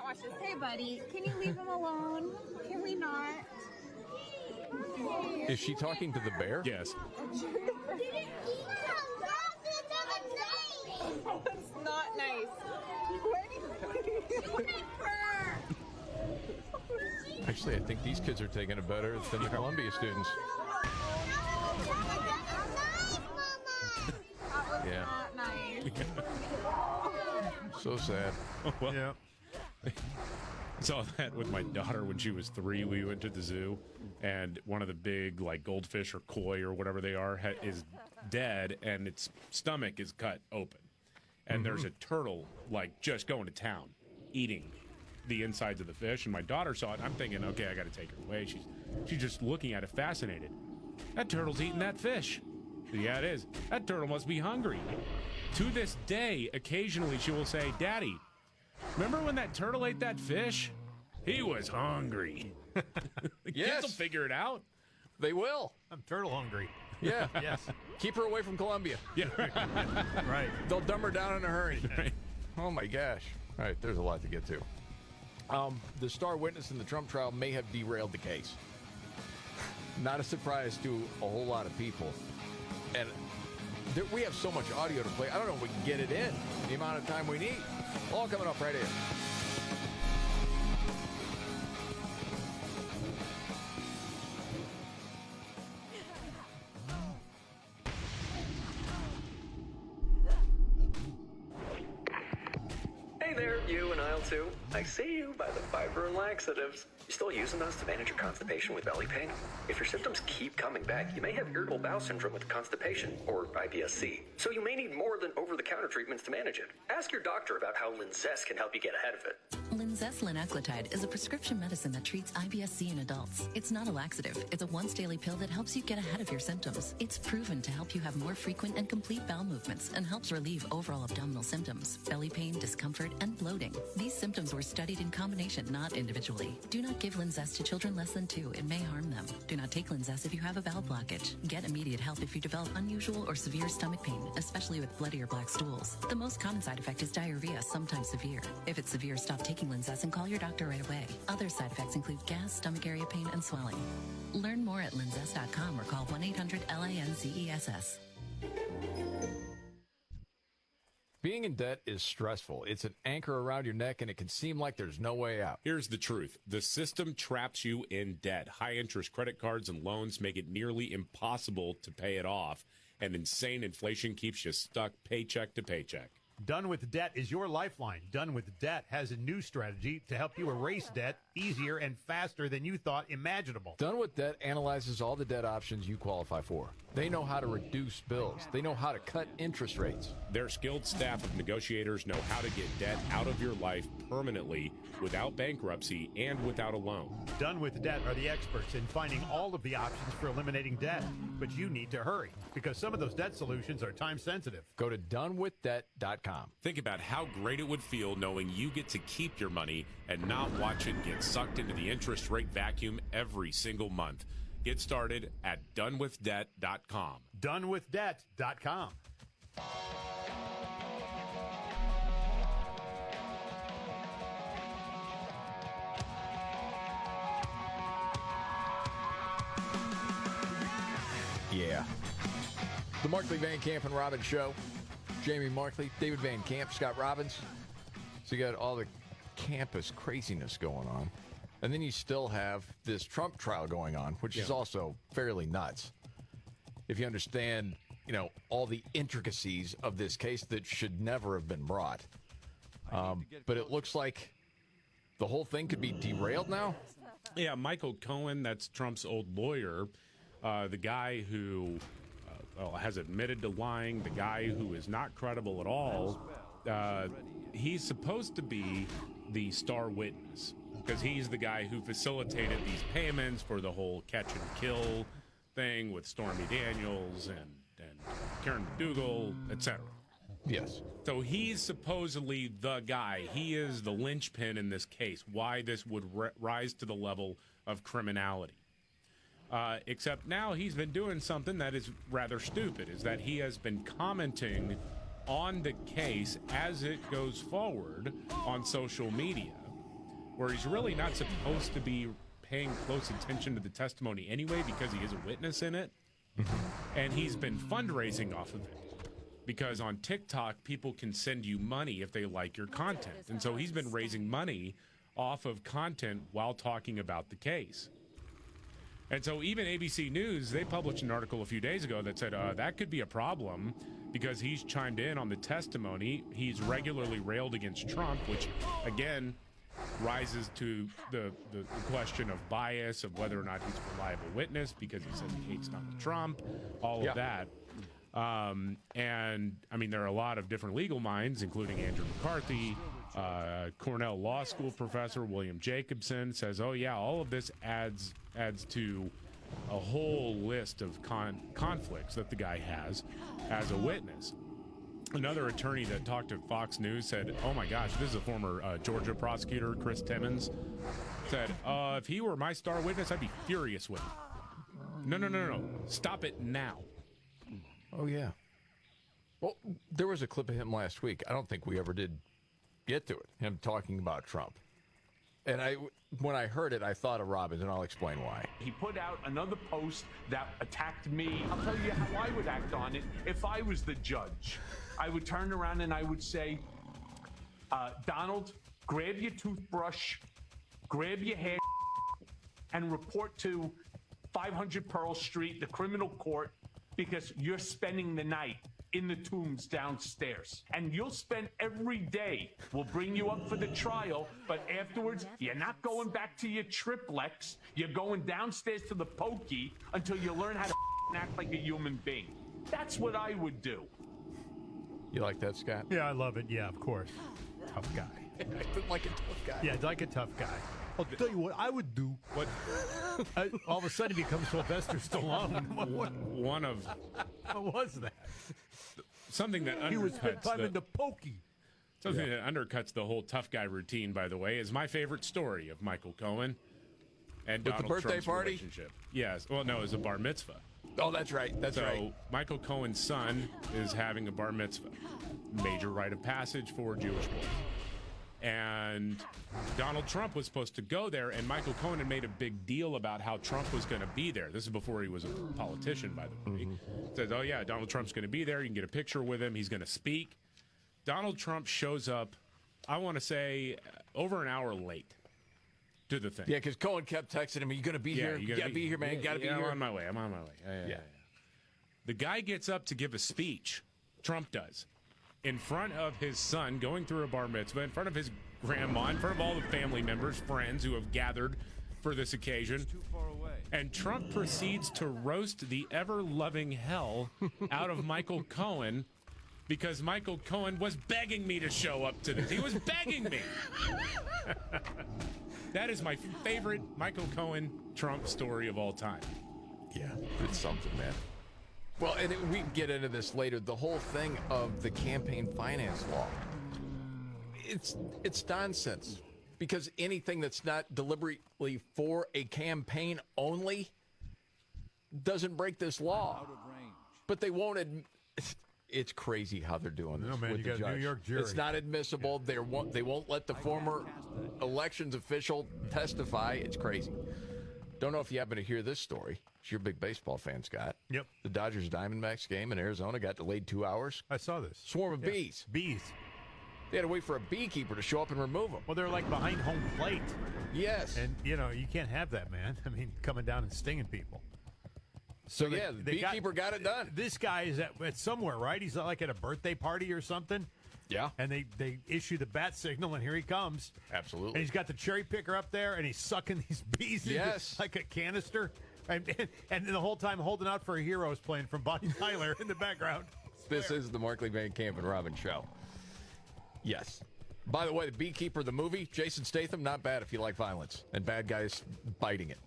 watch this. Hey, buddy, can you leave him alone? Can we not? Is she talking to the bear? Yes. It's not nice. Actually, I think these kids are taking it better than the Columbia students. Yeah. Not nice. So sad. Well, Yeah. I saw that with my daughter when she was 3. We went to the zoo, and one of the big, like, goldfish or koi or whatever they are is dead, and its stomach is cut open. And there's a turtle, like, just going to town, eating the insides of the fish. And my daughter saw it, and I'm thinking, okay, I got to take her away. She's just looking at it, fascinated. That turtle's eating that fish. Yeah, it is. That turtle must be hungry. To this day, occasionally she will say, Daddy, remember when that turtle ate that fish? He was hungry. The kids will figure it out. They will. I'm turtle hungry. Yeah. Yes. Keep her away from Columbia. Yeah. Right. They'll dumb her down in a hurry. Oh, my gosh. All right, there's a lot to get to. The star witness in the Trump trial may have derailed the case. Not a surprise to a whole lot of people. And we have so much audio to play. I don't know if we can get it in the amount of time we need. All coming up right here. Hey there, you in aisle 2. I see you by the fiber and laxatives. You still using those to manage your constipation with belly pain? If your symptoms keep coming back, you may have irritable bowel syndrome with constipation, or IBS-C. So you may need more than over-the-counter treatments to manage it. Ask your doctor about how Linzess can help you get ahead of it. Linzess linaclotide is a prescription medicine that treats IBS-C in adults. It's not a laxative. It's a once-daily pill that helps you get ahead of your symptoms. It's proven to help you have more frequent and complete bowel movements and helps relieve overall abdominal symptoms, belly pain, discomfort, and bloating. These symptoms were studied in combination, not individually. Do not give Linzess to children less than 2. It may harm them. Do not take Linzess if you have a bowel blockage. Get immediate help if you develop unusual or severe stomach pain, especially with bloody or black stools. The most common side effect is diarrhea, sometimes severe. If it's severe, stop taking Linzess and call your doctor right away. Other side effects include gas, stomach area pain, and swelling. Learn more at linzess.com or call 1-800-LINZESS. Being in debt is stressful. It's an anchor around your neck, and it can seem like there's no way out. Here's the truth. The system traps you in debt. High-interest credit cards and loans make it nearly impossible to pay it off, and insane inflation keeps you stuck paycheck to paycheck. Done with Debt is your lifeline. Done with Debt has a new strategy to help you erase debt easier and faster than you thought imaginable. Done with Debt analyzes all the debt options you qualify for. They know how to reduce bills. They know how to cut interest rates. Their skilled staff of negotiators know how to get debt out of your life permanently without bankruptcy and without a loan. Done with Debt are the experts in finding all of the options for eliminating debt. But you need to hurry because some of those debt solutions are time sensitive. Go to donewithdebt.com. Think about how great it would feel knowing you get to keep your money and not watch it get sucked into the interest rate vacuum every single month. Get started at donewithdebt.com. Donewithdebt.com. Yeah. The Markley, Van Camp, and Robbins Show. Jamie Markley, David Van Camp, Scott Robbins. So you got all the campus craziness going on. And then you still have this Trump trial going on, which is also fairly nuts. If you understand, all the intricacies of this case that should never have been brought. But it looks like the whole thing could be derailed now. Yeah, Michael Cohen, that's Trump's old lawyer, the guy who has admitted to lying, the guy who is not credible at all. He's supposed to be the star witness because he's the guy who facilitated these payments for the whole catch and kill thing with Stormy Daniels and Karen McDougal, etc. Yes. So he's supposedly the guy. He is the linchpin in this case, why this would rise to the level of criminality. Except now he's been doing something that is rather stupid, is that he has been commenting on the case as it goes forward on social media. where he's really not supposed to be paying close attention to the testimony anyway because he is a witness in it. And he's been fundraising off of it because on TikTok, people can send you money if they like your content. And so he's been raising money off of content while talking about the case. And so even ABC News, they published an article a few days ago that said that could be a problem because he's chimed in on the testimony. He's regularly railed against Trump, which, again, rises to the question of bias, of whether or not he's a reliable witness because he says he hates Donald Trump, all of that. And, I mean, there are a lot of different legal minds, including Andrew McCarthy, Cornell Law School professor William Jacobson says, oh, yeah, all of this adds to a whole list of conflicts that the guy has as a witness. Another attorney that talked to Fox News said, oh, my gosh, this is a former Georgia prosecutor, Chris Timmons, said, if he were my star witness, I'd be furious with him. No. Stop it now. Oh, yeah. Well, there was a clip of him last week. I don't think we ever did get to it, him talking about Trump. And when I heard it, I thought of Robbins, and I'll explain why. He put out another post that attacked me. I'll tell you how I would act on it if I was the judge. I would turn around and I would say, Donald, grab your toothbrush, grab your hair, and report to 500 Pearl Street, the criminal court, because you're spending the night in the tombs downstairs. And you'll spend every day. We'll bring you up for the trial, but afterwards, you're not going back to your triplex. You're going downstairs to the pokey until you learn how to act like a human being. That's what I would do. You like that, Scott? Yeah, I love it. Yeah, of course. Tough guy. I didn't like a tough guy. Yeah, like a tough guy. I'll tell you what I would do. What? All of a sudden, he becomes Sylvester Stallone. One of What was that? something that He would spend time in the pokey. Something that undercuts the whole tough guy routine, by the way, is my favorite story of Michael Cohen and With the Donald birthday Trump's party? relationship. Yes. Well, no, it was a bar mitzvah. Oh, that's right. That's right. So Michael Cohen's son is having a bar mitzvah, major rite of passage for Jewish boys. And Donald Trump was supposed to go there, and Michael Cohen had made a big deal about how Trump was going to be there. This is before he was a politician, by the way. Says, oh, yeah, Donald Trump's going to be there. You can get a picture with him. He's going to speak. Donald Trump shows up, I want to say, over an hour late to the thing. Yeah, because Cohen kept texting him, you going to be here? You got to be here, man. Got to be here. I'm on my way. Yeah. The guy gets up to give a speech. Trump does. In front of his son, going through a bar mitzvah, in front of his grandma, in front of all the family members, friends who have gathered for this occasion. And Trump proceeds to roast the ever-loving hell out of Michael Cohen because Michael Cohen was begging me to show up to this. He was begging me. That is my favorite Michael Cohen Trump story of all time. Yeah, it's something, man. Well, and we can get into this later. The whole thing of the campaign finance law, it's nonsense. Because anything that's not deliberately for a campaign only doesn't break this law. But they won't admit. It's crazy how they're doing this. No, man, with you the got a judge. New York jury. It's not admissible. They won't let the former elections official testify. It's crazy. Don't know if you happen to hear this story. You're a big baseball fan, Scott. Yep. The Dodgers-Diamondbacks game in Arizona got delayed 2 hours. I saw this. Swarm of bees. Bees. They had to wait for a beekeeper to show up and remove them. Well, they're like behind home plate. Yes. And, you can't have that, man. I mean, coming down and stinging people. So yeah, the beekeeper got it done. This guy is at somewhere, right? He's like at a birthday party or something. Yeah. And they issue the bat signal, and here he comes. Absolutely. And he's got the cherry picker up there, and he's sucking these bees Yes. into like a canister. And the whole time holding out for a Heroes playing from Bonnie Tyler in the background. This is the Markley Van Camp and Robin show. Yes. By the way, the Beekeeper, the movie, Jason Statham, not bad if you like violence and bad guys biting it.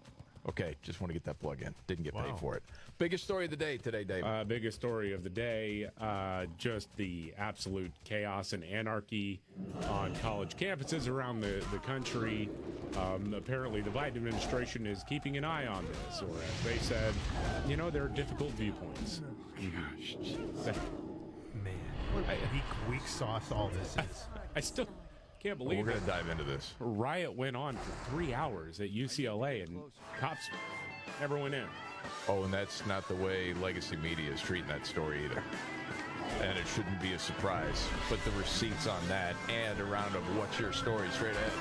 Okay, just want to get that plug in. Didn't get paid for it. Biggest story of the day today, David. Biggest story of the day, just the absolute chaos and anarchy on college campuses around the country. Apparently, the Biden administration is keeping an eye on this, or as they said, there are difficult viewpoints. Man, what a weak sauce all this is. I still Can't believe We're going it. to dive into this. A riot went on for 3 hours at UCLA, and cops never went in. Oh, and that's not the way legacy media is treating that story either. And it shouldn't be a surprise. But the receipts on that and a round of What's Your Story straight ahead.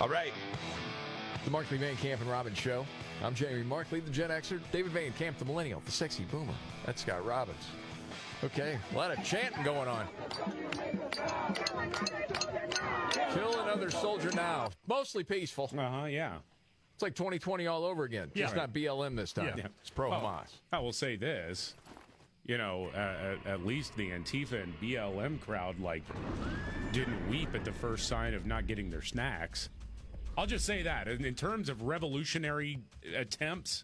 All right. The Markley, Van Camp, and Robbins Show. I'm Jamie Markley, the Gen Xer. David Van Camp, the Millennial, the Sexy Boomer. That's Scott Robbins. Okay, a lot of chanting going on. Kill another soldier now. Mostly peaceful. Yeah. It's like 2020 all over again. Just not BLM this time. Yeah. It's pro-Hamas. I will say this. You know, at least the Antifa and BLM crowd, like, didn't weep at the first sign of not getting their snacks. I'll just say that. In terms of revolutionary attempts,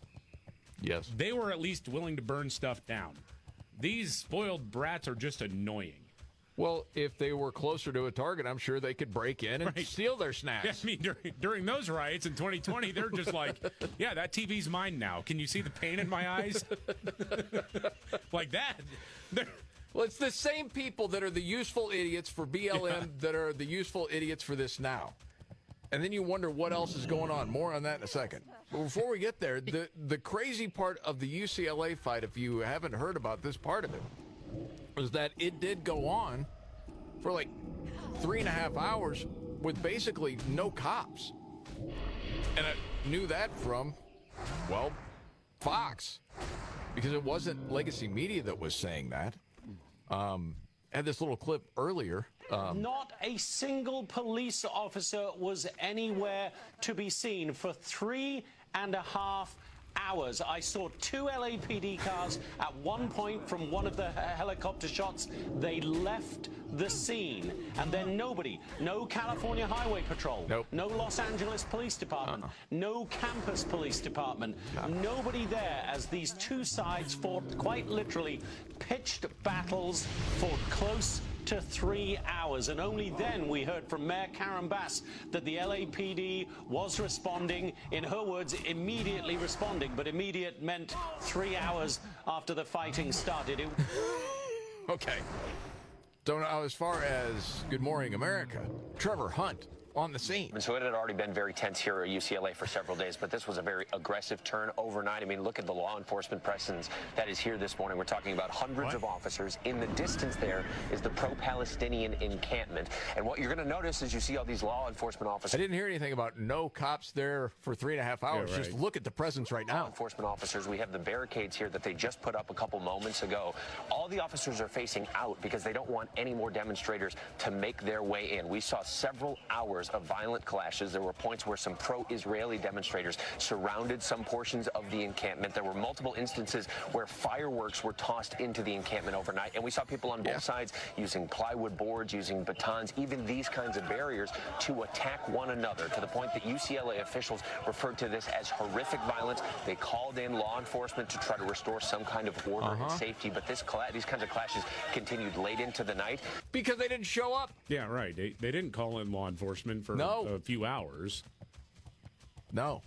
yes, they were at least willing to burn stuff down. These spoiled brats are just annoying. Well, if they were closer to a target, I'm sure they could break in and steal their snacks. Yeah, I mean, during those riots in 2020, they're just like, yeah, that TV's mine now. Can you see the pain in my eyes? Like that. Well, it's the same people that are the useful idiots for BLM that are the useful idiots for this now. And then you wonder what else is going on. More on that in a second. But before we get there, the crazy part of the UCLA fight, if you haven't heard about this part of it, was that it did go on for like 3.5 hours with basically no cops. And I knew that from, well, Fox, because it wasn't legacy media that was saying that. I had this little clip earlier. Not a single police officer was anywhere to be seen for 3.5 hours. I saw 2 LAPD cars at one point from one of the helicopter shots. They left the scene, and then nobody, no California Highway Patrol, no Los Angeles Police Department, no Campus Police Department, nobody there as these two sides fought quite literally pitched battles for close to 3 hours, and only then we heard from Mayor Karen Bass that the LAPD was responding. In her words, immediately responding, but immediate meant 3 hours after the fighting started. Okay. So now, as far as Good Morning America, Trevor Hunt on the scene. And so it had already been very tense here at UCLA for several days, but this was a very aggressive turn overnight. I mean, look at the law enforcement presence that is here this morning. We're talking about hundreds of officers. In the distance there is the pro-Palestinian encampment. And what you're going to notice is you see all these law enforcement officers. I didn't hear anything about no cops there for 3.5 hours. Yeah, right. Just look at the presence right now. Law enforcement officers, we have the barricades here that they just put up a couple moments ago. All the officers are facing out because they don't want any more demonstrators to make their way in. We saw several hours of violent clashes. There were points where some pro-Israeli demonstrators surrounded some portions of the encampment. There were multiple instances where fireworks were tossed into the encampment overnight, and we saw people on both sides using plywood boards, using batons, even these kinds of barriers to attack one another, to the point that UCLA officials referred to this as horrific violence. They called in law enforcement to try to restore some kind of order and safety, but these kinds of clashes continued late into the night. Because they didn't show up. Yeah, right. They didn't call in law enforcement for a few hours. No.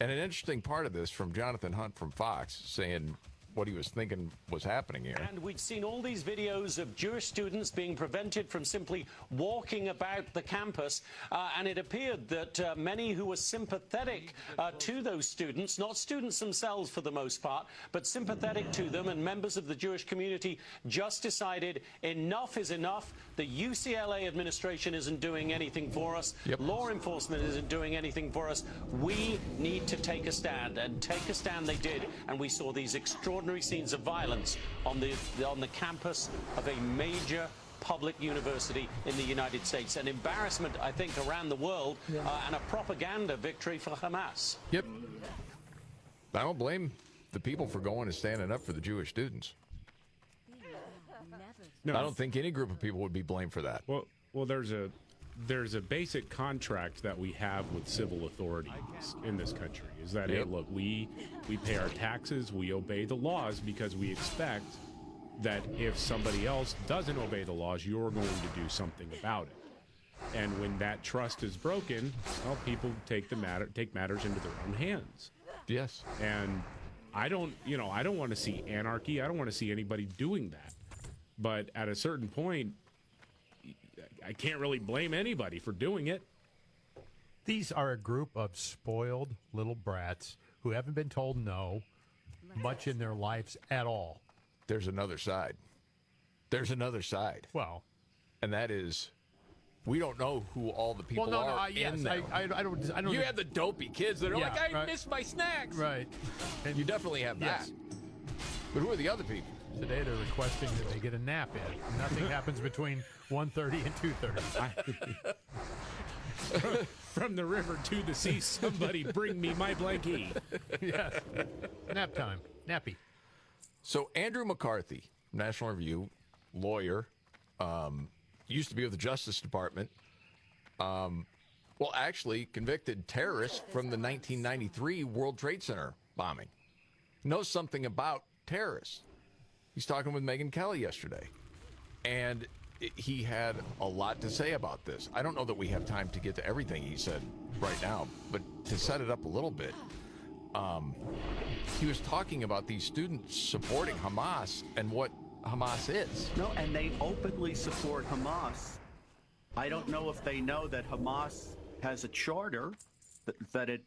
And an interesting part of this from Jonathan Hunt from Fox saying what he was thinking was happening here. And we'd seen all these videos of Jewish students being prevented from simply walking about the campus, and it appeared that many who were sympathetic to those students, not students themselves for the most part, but sympathetic to them and members of the Jewish community, just decided enough is enough. The UCLA administration isn't doing anything for us. Law enforcement isn't doing anything for us. We need to take a stand, and take a stand they did, and we saw these extraordinary scenes of violence on the campus of a major public university in the United States. An embarrassment, I think, around the world, and a propaganda victory for Hamas. Yep. I don't blame the people for going and standing up for the Jewish students. No. I don't think any group of people would be blamed for that. Well, there's a there's a basic contract that we have with civil authorities in this country. Is that, hey, look, we pay our taxes, we obey the laws because we expect that if somebody else doesn't obey the laws, you're going to do something about it. And when that trust is broken, well, people take matters into their own hands. Yes. And I don't want to see anarchy. I don't want to see anybody doing that. But at a certain point, I can't really blame anybody for doing it. These are a group of spoiled little brats who haven't been told no much in their lives at all. There's another side. There's another side. Well, and that is, we don't know who all the people are in there. I don't. You have the dopey kids that are like, I miss my snacks. Right. And you definitely have that. But who are the other people? Today they're requesting that they get a nap in. Nothing happens between 1:30 and 2:30. From the river to the sea, somebody bring me my blankie. Yes. Nap time. Nappy. So Andrew McCarthy, National Review, lawyer, used to be with the Justice Department. Actually convicted terrorist from the 1993 World Trade Center bombing. Knows something about terrorists. He's talking with Megyn Kelly yesterday, and he had a lot to say about this. I don't know that we have time to get to everything he said right now, but to set it up a little bit, he was talking about these students supporting Hamas and what Hamas is. No, and they openly support Hamas. I don't know if they know that Hamas has a charter that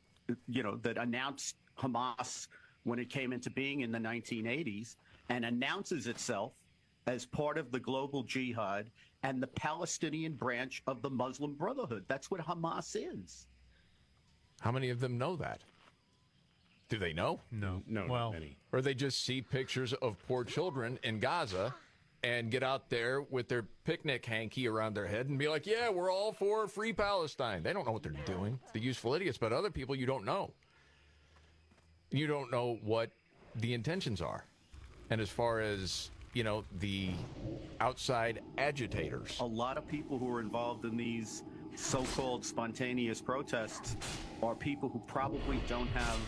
announced Hamas when it came into being in the 1980s and announces itself as part of the global jihad and the Palestinian branch of the Muslim Brotherhood. That's what Hamas is. How many of them know that? Do they know? No, not many. Or they just see pictures of poor children in Gaza and get out there with their picnic hanky around their head and be like, yeah, we're all for free Palestine. They don't know what they're doing. The useful idiots, but other people you don't know. You don't know what the intentions are. And as far as, the outside agitators. A lot of people who are involved in these so-called spontaneous protests are people who probably don't have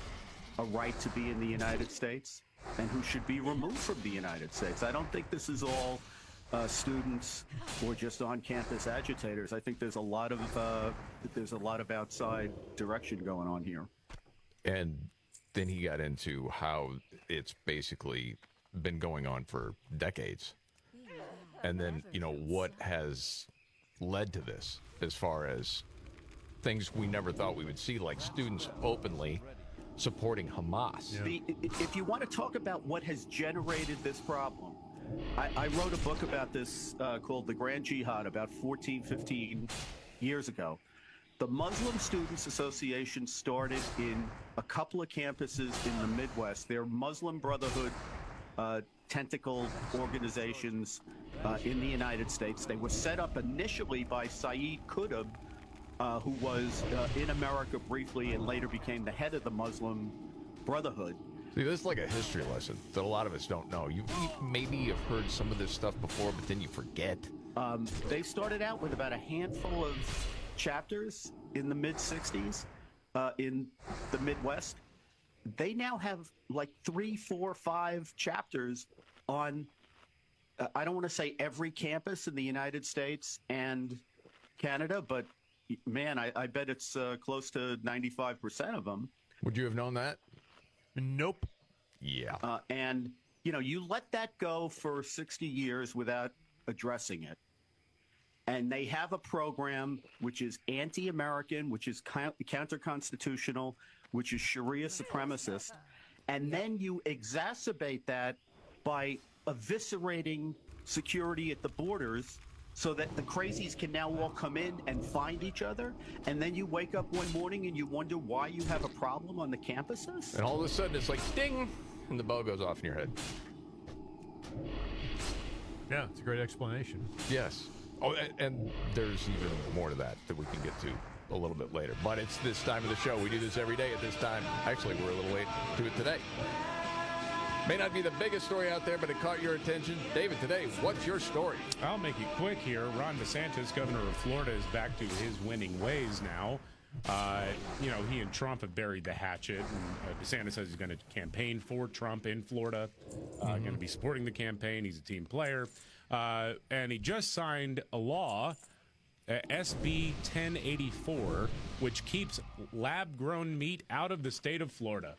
a right to be in the United States and who should be removed from the United States. I don't think this is all students or just on-campus agitators. I think there's a lot of outside direction going on here. And then he got into how it's basically been going on for decades. And then, what has led to this as far as things we never thought we would see, like students openly supporting Hamas. Yeah. If you want to talk about what has generated this problem, I wrote a book about this called The Grand Jihad about 14, 15 years ago. The Muslim Students Association started in a couple of campuses in the Midwest. They're Muslim Brotherhood tentacle organizations in the United States. They were set up initially by Saeed Qutb, who was in America briefly and later became the head of the Muslim Brotherhood. See, this is like a history lesson that a lot of us don't know. You maybe have heard some of this stuff before, but then you forget. They started out with about a handful of chapters in the mid-'60s in the Midwest. They now have like 3, 4, 5 chapters on, I don't want to say every campus in the United States and Canada, but man, I bet it's close to 95% of them. Would you have known that? Nope. Yeah. And, you let that go for 60 years without addressing it. And they have a program which is anti-American, which is counter-constitutional, which is Sharia supremacist. And then you exacerbate that by eviscerating security at the borders so that the crazies can now all come in and find each other. And then you wake up one morning and you wonder why you have a problem on the campuses. And all of a sudden it's like, ding, and the bell goes off in your head. Yeah, it's a great explanation. Yes. Oh, and there's even more to that we can get to a little bit later. But it's this time of the show. We do this every day at this time. Actually, we're a little late to it today. May not be the biggest story out there, but it caught your attention. David, today, what's your story? I'll make it quick here. Ron DeSantis, governor of Florida, is back to his winning ways now. He and Trump have buried the hatchet, and DeSantis says he's going to campaign for Trump in Florida, going to be supporting the campaign. He's a team player. And he just signed a law, SB 1084, which keeps lab-grown meat out of the state of Florida.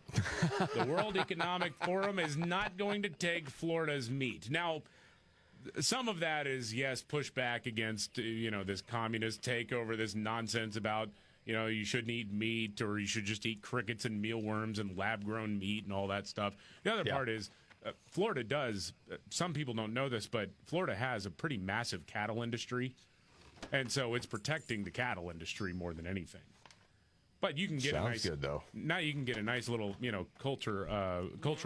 The World Economic Forum is not going to take Florida's meat. Now, some of that is, yes, pushback against, this communist takeover, this nonsense about, you shouldn't eat meat or you should just eat crickets and mealworms and lab-grown meat and all that stuff. The other part is Florida does, some people don't know this, but Florida has a pretty massive cattle industry. And so it's protecting the cattle industry more than anything. But you can get good, though. Now you can get a nice little, culture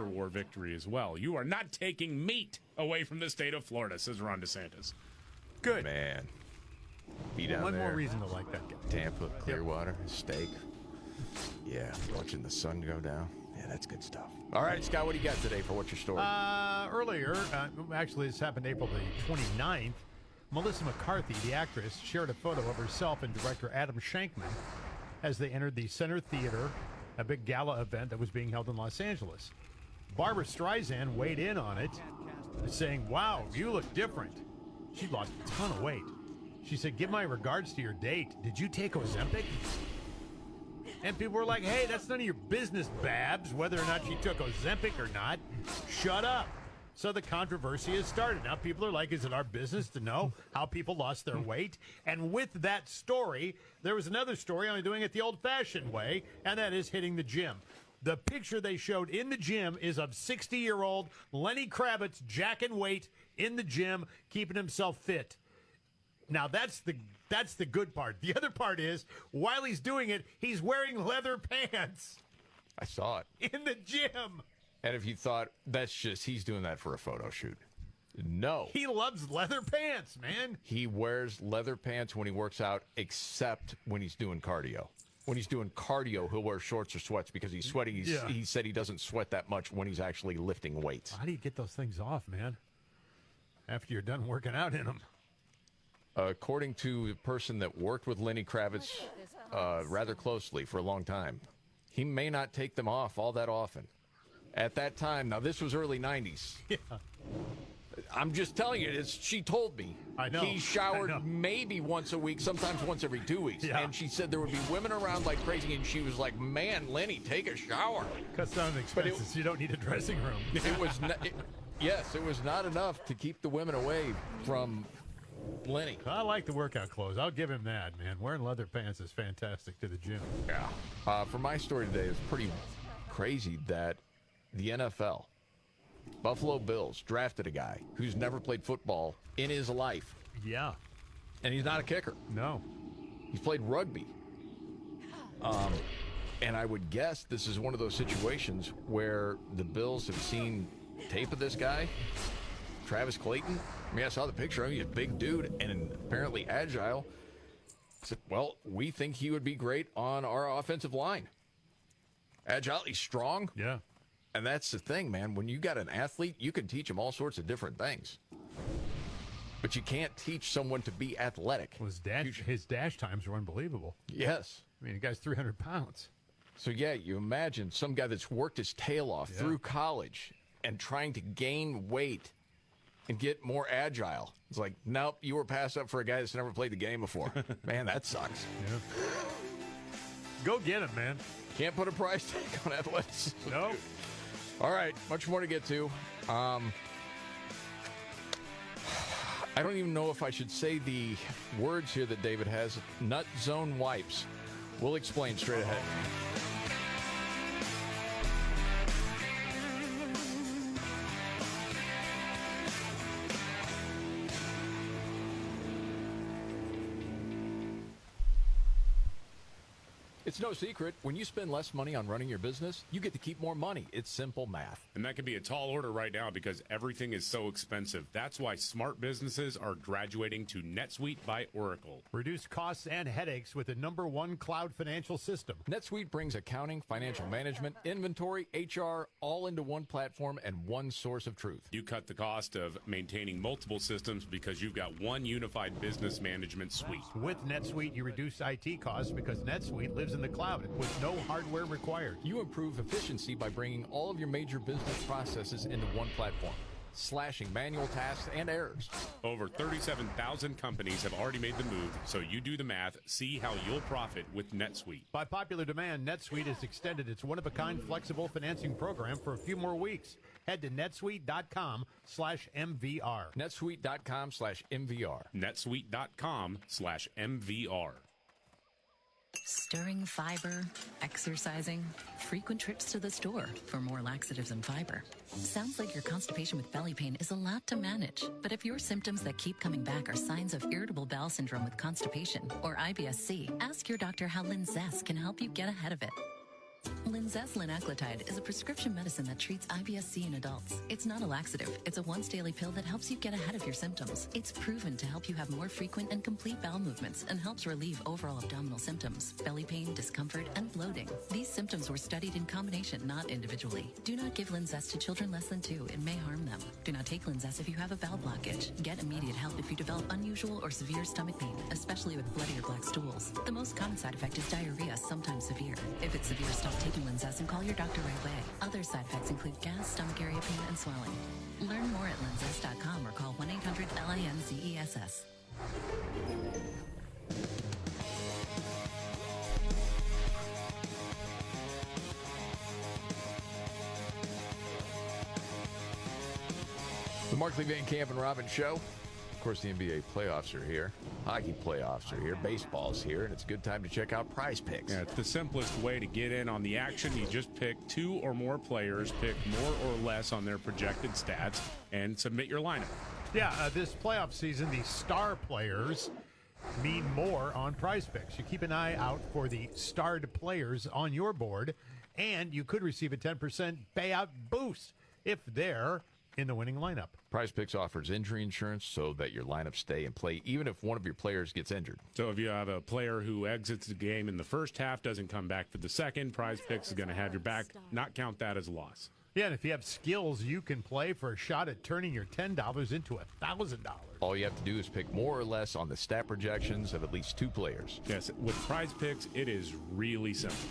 war victory as well. You are not taking meat away from the state of Florida, says Ron DeSantis. Good. Man. Be down One there. more reason to like that guy. Tampa, Clearwater, steak. Yeah, watching the sun go down. Yeah, that's good stuff. All right, Scott, what do you got today for what's your story? Earlier, actually this happened April the 29th, Melissa McCarthy, the actress, shared a photo of herself and director Adam Shankman as they entered the Center Theater, a big gala event that was being held in Los Angeles. Barbara Streisand weighed in on it, saying, "Wow, you look different." She lost a ton of weight. She said, "Give my regards to your date. Did you take Ozempic?" And people were like, "Hey, that's none of your business, Babs, whether or not she took Ozempic or not. Shut up." So the controversy has started. Now people are like, is it our business to know how people lost their weight? And with that story, there was another story on doing it the old-fashioned way, and that is hitting the gym. The picture they showed in the gym is of 60-year-old Lenny Kravitz jacking weight in the gym, keeping himself fit. Now, that's the good part. The other part is, while he's doing it, he's wearing leather pants. I saw it. In the gym. And if you thought, he's doing that for a photo shoot. No. He loves leather pants, man. He wears leather pants when he works out, except when he's doing cardio. When he's doing cardio, he'll wear shorts or sweats because he's sweating. He said he doesn't sweat that much when he's actually lifting weights. How do you get those things off, man? After you're done working out in them. According to the person that worked with Lenny Kravitz rather closely for a long time, he may not take them off all that often. At that time, now this was early 90s. Yeah. I'm just telling you, she told me. I know. He showered maybe once a week, sometimes once every 2 weeks. Yeah. And she said there would be women around like crazy, and she was like, "Man, Lenny, take a shower." Cuts down on expenses. You don't need a dressing room. It was it was not enough to keep the women away from Lenny. I like the workout clothes. I'll give him that, man. Wearing leather pants is fantastic to the gym. Yeah. For my story today, it's pretty crazy that the NFL, Buffalo Bills, drafted a guy who's never played football in his life. Yeah. And he's not a kicker. No. He's played rugby. And I would guess this is one of those situations where the Bills have seen tape of this guy, Travis Clayton. I mean, I saw the picture of him. He's a big dude and apparently agile. I said, well, we think he would be great on our offensive line. Agile, he's strong. Yeah. And that's the thing, man. When you got an athlete, you can teach them all sorts of different things. But you can't teach someone to be athletic. Well, his dash times are unbelievable. Yes. I mean, the guy's 300 pounds. So, yeah, you imagine some guy that's worked his tail off through college and trying to gain weight and get more agile. It's like, nope, you were passed up for a guy that's never played the game before. Man, that sucks. Yeah. Go get him, man. Can't put a price tag on athleticism. Nope. All right, much more to get to. I don't even know if I should say the words here that David has. Nut zone wipes. We'll explain straight ahead. It's no secret. When you spend less money on running your business, you get to keep more money. It's simple math. And that could be a tall order right now because everything is so expensive. That's why smart businesses are graduating to NetSuite by Oracle. Reduce costs and headaches with the #1 cloud financial system. NetSuite brings accounting, financial management, inventory, HR, all into one platform and one source of truth. You cut the cost of maintaining multiple systems because you've got one unified business management suite. With NetSuite, you reduce IT costs because NetSuite lives in the cloud with no hardware required. You improve efficiency by bringing all of your major business processes into one platform, slashing manual tasks and errors. Over 37,000 companies have already made the move, so you do the math, see how you'll profit with NetSuite. By popular demand, NetSuite has extended its one-of-a-kind flexible financing program for a few more weeks. Head to netsuite.com/MVR. netsuite.com/MVR. netsuite.com/MVR. Stirring fiber, exercising, frequent trips to the store for more laxatives and fiber. Sounds like your constipation with belly pain is a lot to manage. But if your symptoms that keep coming back are signs of irritable bowel syndrome with constipation or IBS-C, ask your doctor how Linzess can help you get ahead of it. Linzess linaclotide is a prescription medicine that treats IBS-C in adults. It's not a laxative. It's a once-daily pill that helps you get ahead of your symptoms. It's proven to help you have more frequent and complete bowel movements and helps relieve overall abdominal symptoms, belly pain, discomfort, and bloating. These symptoms were studied in combination, not individually. Do not give Linzess to children less than 2. It may harm them. Do not take Linzess if you have a bowel blockage. Get immediate help if you develop unusual or severe stomach pain, especially with bloody or black stools. The most common side effect is diarrhea, sometimes severe. If it's severe, stop taking Linzess and call your doctor right away. Other side effects include gas, stomach area pain, and swelling. Learn more at linzess.com or call 1-800-LINZESS. The Markley, Van Camp, and Robbins Show. Of course, the NBA playoffs are here. Hockey playoffs are here. Baseball's here. And it's a good time to check out Prize Picks. Yeah, it's the simplest way to get in on the action. You just pick 2 or more players, pick more or less on their projected stats, and submit your lineup. Yeah, this playoff season, the star players mean more on Prize Picks. You keep an eye out for the starred players on your board, and you could receive a 10% payout boost if they're in the winning lineup. Prize Picks offers injury insurance so that your lineups stay in play even if one of your players gets injured. So if you have a player who exits the game in the first half, doesn't come back for the second, Prize Picks is going to have your back, not count that as a loss. Yeah, and if you have skills, you can play for a shot at turning your $10 into $1,000. All you have to do is pick more or less on the stat projections of at least 2 players. Yes, with Prize Picks, it is really simple.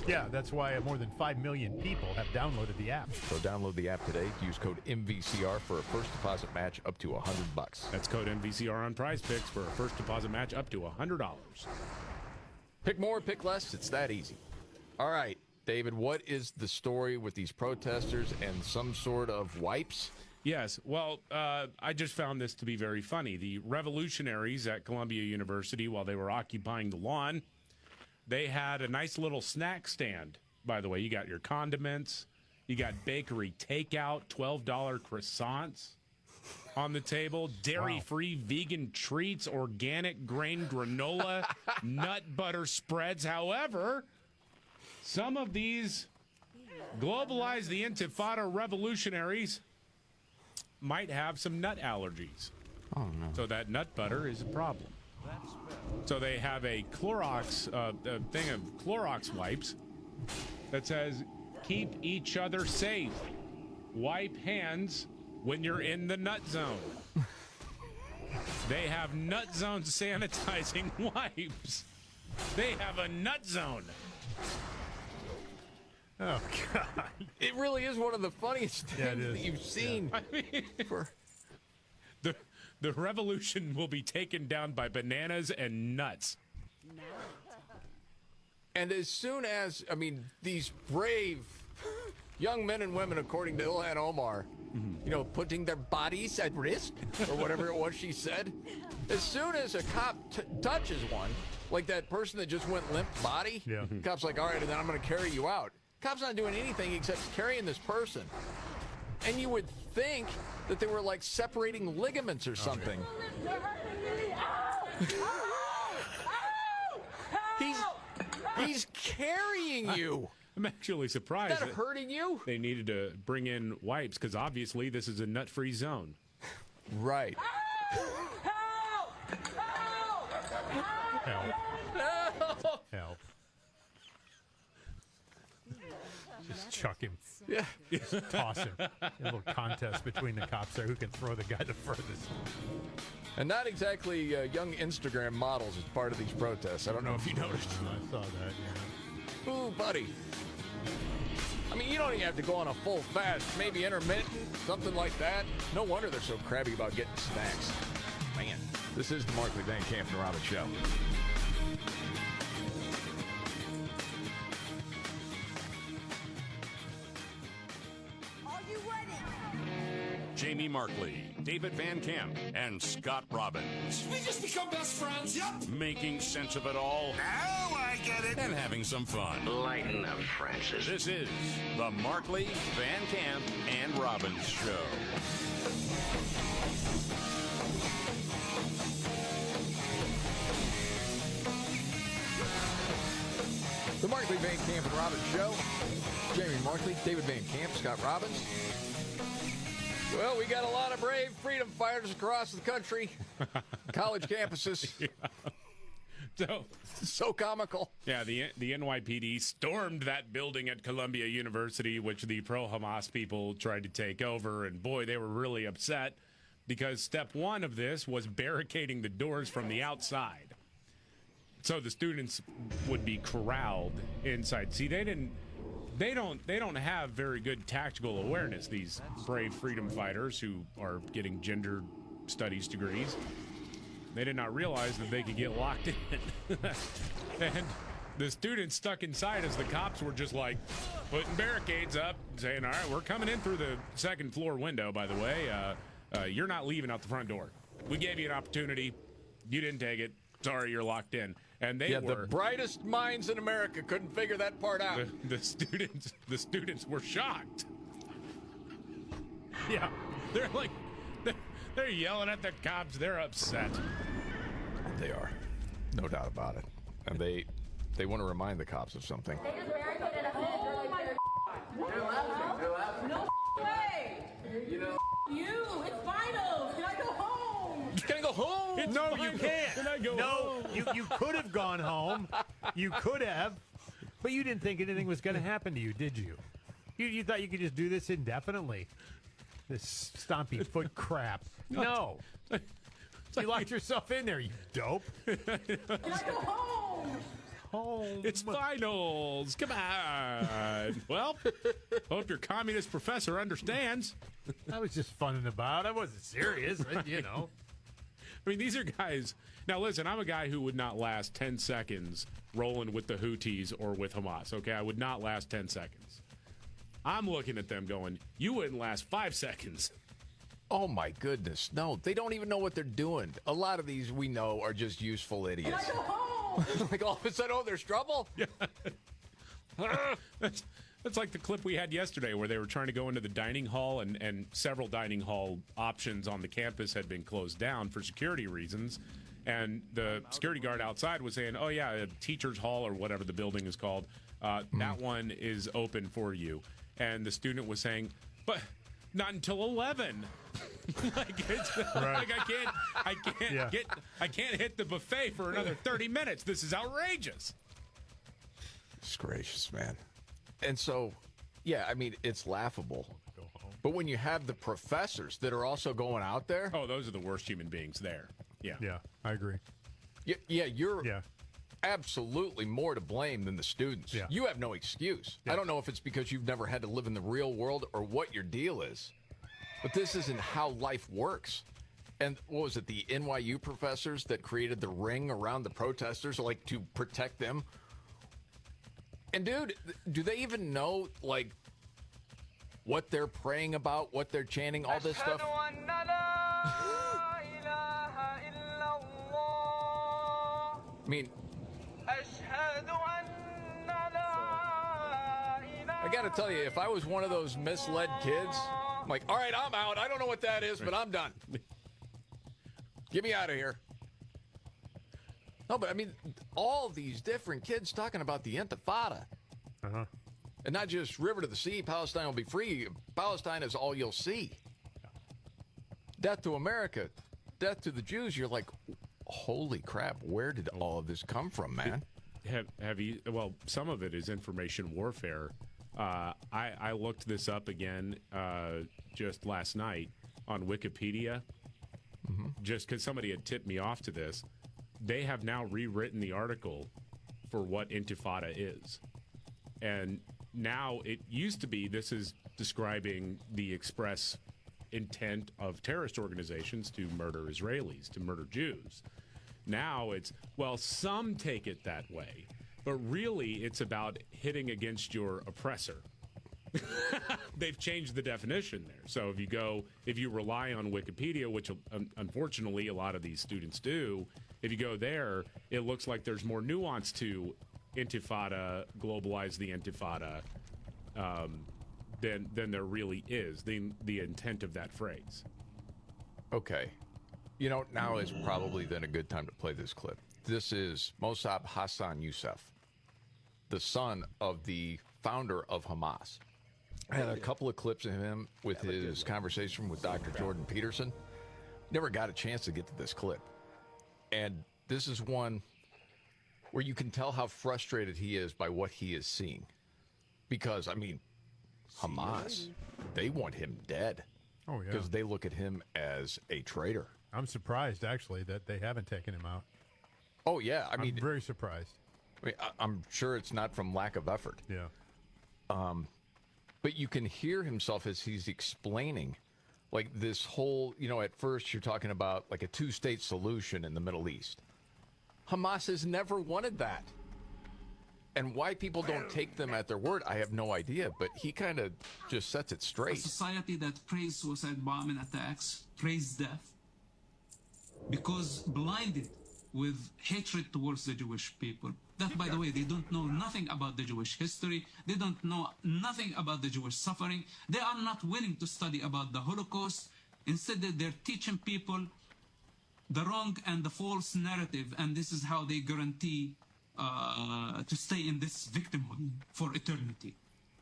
Yeah, that's why more than 5 million people have downloaded the app. So download the app today. Use code MVCR for a first deposit match up to $100. That's code MVCR on Prize Picks for a first deposit match up to $100. Pick more, pick less. It's that easy. All right, David, what is the story with these protesters and some sort of wipes? Yes, well, I just found this to be very funny. The revolutionaries at Columbia University, while they were occupying the lawn, they had a nice little snack stand. By the way, you got your condiments, you got bakery takeout, $12 croissants on the table, dairy-free vegan treats, organic grain granola, nut butter spreads. However, some of these globalize the Intifada revolutionaries might have some nut allergies. Oh, no. So that nut butter is a problem. So they have a Clorox, a thing of Clorox wipes that says, keep each other safe. Wipe hands when you're in the nut zone. They have nut zone sanitizing wipes. They have a nut zone. Oh, God. It really is one of the funniest things that you've seen. I mean, the revolution will be taken down by bananas and nuts. And as soon as, these brave young men and women, according to Ilhan Omar, putting their bodies at risk, or whatever it was she said, as soon as a cop touches one, like that person that just went limp body, the cop's like, all right, and then I'm going to carry you out. Cop's not doing anything except carrying this person. And you would think that they were like separating ligaments or something. He's carrying you. I'm actually surprised. Is that hurting you? They needed to bring in wipes because obviously this is a nut-free zone. Right. Help. Help. Help. Just chuck him. Yeah. Just toss him. A little contest between the cops there who can throw the guy the furthest. And not exactly young Instagram models as part of these protests. I don't know if you noticed. I saw that, yeah. Ooh, buddy. I mean, you don't even have to go on a full fast. Maybe intermittent, something like that. No wonder they're so crabby about getting snacks. Man, this is the Markley, Van Camp, and Robbins Show. Are you ready? Jamie Markley, David Van Camp, and Scott Robbins. We just become best friends. Yep. Making sense of it all. Now I get it. And having some fun. Lighten up, Francis. This is the Markley, Van Camp, and Robbins Show. The Markley, Van Camp, and Robbins Show. Jamie Markley, David Van Camp, Scott Robbins. Well, we got a lot of brave freedom fighters across the country. College campuses. Yeah. So comical. Yeah, the NYPD stormed that building at Columbia University, which the pro-Hamas people tried to take over. And boy, they were really upset because step one of this was barricading the doors from the outside. So the students would be corralled inside. See, they don't have very good tactical awareness, these brave freedom fighters who are getting gender studies degrees. They did not realize that they could get locked in. And the students stuck inside as the cops were just like putting barricades up, saying, all right, we're coming in through the second floor window, by the way. You're not leaving out the front door. We gave you an opportunity. You didn't take it. Sorry, you're locked in. And they were the brightest minds in America couldn't figure that part out. The students were shocked. Yeah. They're like, they're yelling at the cops. They're upset. They are. No doubt about it. And they want to remind the cops of something. They just barricaded a minute. They're laughing. No way. You know. You. It's finals. Can I go home? Can I go home? No, you can't. Can I go home? You could have gone home. You could have. But you didn't think anything was going to happen to you, did you? You thought you could just do this indefinitely? This stompy foot crap. No. You locked yourself in there, you dope. Can I go home? Home. It's finals. Come on. Well, hope your communist professor understands. I was just funning about. I wasn't serious, you know. I mean, these are guys. Now, listen, I'm a guy who would not last 10 seconds rolling with the Houthis or with Hamas, okay? I would not last 10 seconds. I'm looking at them going, you wouldn't last 5 seconds. Oh, my goodness. No, they don't even know what they're doing. A lot of these we know are just useful idiots. Can I go home? Like all of a sudden, oh, there's trouble? Yeah. That's like the clip we had yesterday where they were trying to go into the dining hall and several dining hall options on the campus had been closed down for security reasons. And the security guard outside was saying, oh, yeah, a teacher's hall or whatever the building is called, that one is open for you. And the student was saying, but not until 11. Like, I can't hit the buffet for another 30 minutes. This is outrageous. It's gracious, man. And so, yeah, I mean, it's laughable. But when you have the professors that are also going out there. Oh, those are the worst human beings there. Yeah. Yeah, I agree. You're absolutely more to blame than the students. Yeah. You have no excuse. Yeah. I don't know if it's because you've never had to live in the real world or what your deal is. But this isn't how life works. And what was it, the NYU professors that created the ring around the protesters, like, to protect them? And, dude, do they even know, like, what they're praying about, what they're chanting, all this stuff? I mean, I got to tell you, if I was one of those misled kids, I'm like, all right, I'm out. I don't know what that is, but I'm done. Get me out of here. No, but I mean, all these different kids talking about the Intifada. Uh-huh. And not just river to the sea, Palestine will be free. Palestine is all you'll see. Death to America, death to the Jews. You're like, holy crap, where did all of this come from, man? Have you? Well, some of it is information warfare. I looked this up again just last night on Wikipedia, just because somebody had tipped me off to this. They have now rewritten the article for what Intifada is. And now it used to be this is describing the express intent of terrorist organizations to murder Israelis, to murder Jews. Now it's, well, some take it that way, but really it's about hitting against your oppressor. They've changed the definition there. So if you rely on Wikipedia, which unfortunately a lot of these students do, if you go there, it looks like there's more nuance to Intifada, globalize the Intifada, than there really is, the intent of that phrase. Okay. You know, now is probably then a good time to play this clip. This is Mossab Hassan Youssef, the son of the founder of Hamas. I had a couple of clips of him with his conversation with Dr. Jordan Peterson. Never got a chance to get to this clip. And this is one where you can tell how frustrated he is by what he is seeing. Because, I mean, Hamas, they want him dead. Oh, yeah. Because they look at him as a traitor. I'm surprised, actually, that they haven't taken him out. Oh, yeah. I mean, I'm very surprised. I mean, I'm sure it's not from lack of effort. Yeah. But you can hear himself as he's explaining, like, this whole, you know, at first you're talking about, like, a two-state solution in the Middle East. Hamas has never wanted that. And why people don't take them at their word, I have no idea. But he kind of just sets it A straight. society that prays suicide bombing attacks, prays death, because blinded with hatred towards the Jewish people. That, by the way, they don't know nothing about the Jewish history. They don't know nothing about the Jewish suffering. They are not willing to study about the Holocaust. Instead, they're teaching people the wrong and the false narrative, and this is how they guarantee to stay in this victimhood for eternity.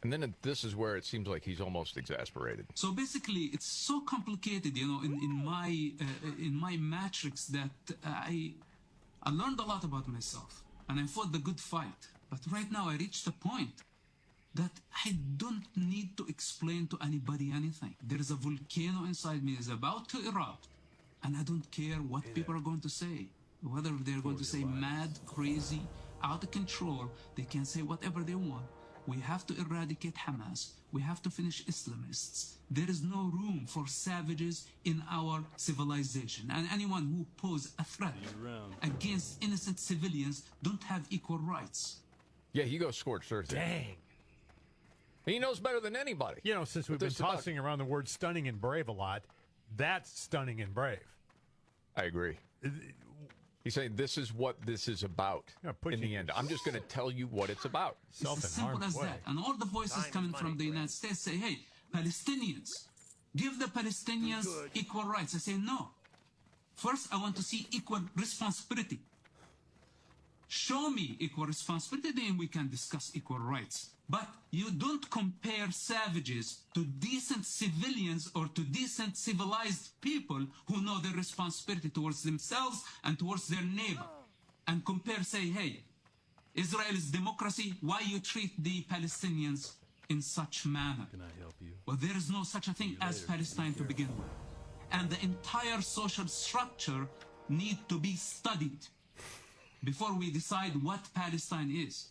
And then this is where it seems like he's almost exasperated. So basically, it's so complicated, you know, in my matrix that I learned a lot about myself, and I fought the good fight. But right now, I reached a point that I don't need to explain to anybody anything. There is a volcano inside me is about to erupt, and I don't care what people are going to say. Whether they're going to say mad, crazy, out of control, they can say whatever they want. We have to eradicate Hamas. We have to finish Islamists. There is no room for savages in our civilization. And anyone who pose a threat against innocent civilians don't have equal rights. Yeah, he goes scorched earth. Dang. He knows better than anybody. You know, since we've been tossing around the word stunning and brave a lot, that's stunning and brave. I agree. He's saying this is what this is about in the end. I'm just going to tell you what it's about. It's as simple as that. And all the voices coming from the United States say, hey, Palestinians, give the Palestinians equal rights. I say, no. First, I want to see equal responsibility. Show me equal responsibility, then we can discuss equal rights. But you don't compare savages to decent civilians or to decent civilized people who know their responsibility towards themselves and towards their neighbor. And compare, say, hey, Israel is democracy, why you treat the Palestinians in such manner? Can I help you? Well, there is no such a thing as Palestine to begin with. And the entire social structure need to be studied before we decide what Palestine is.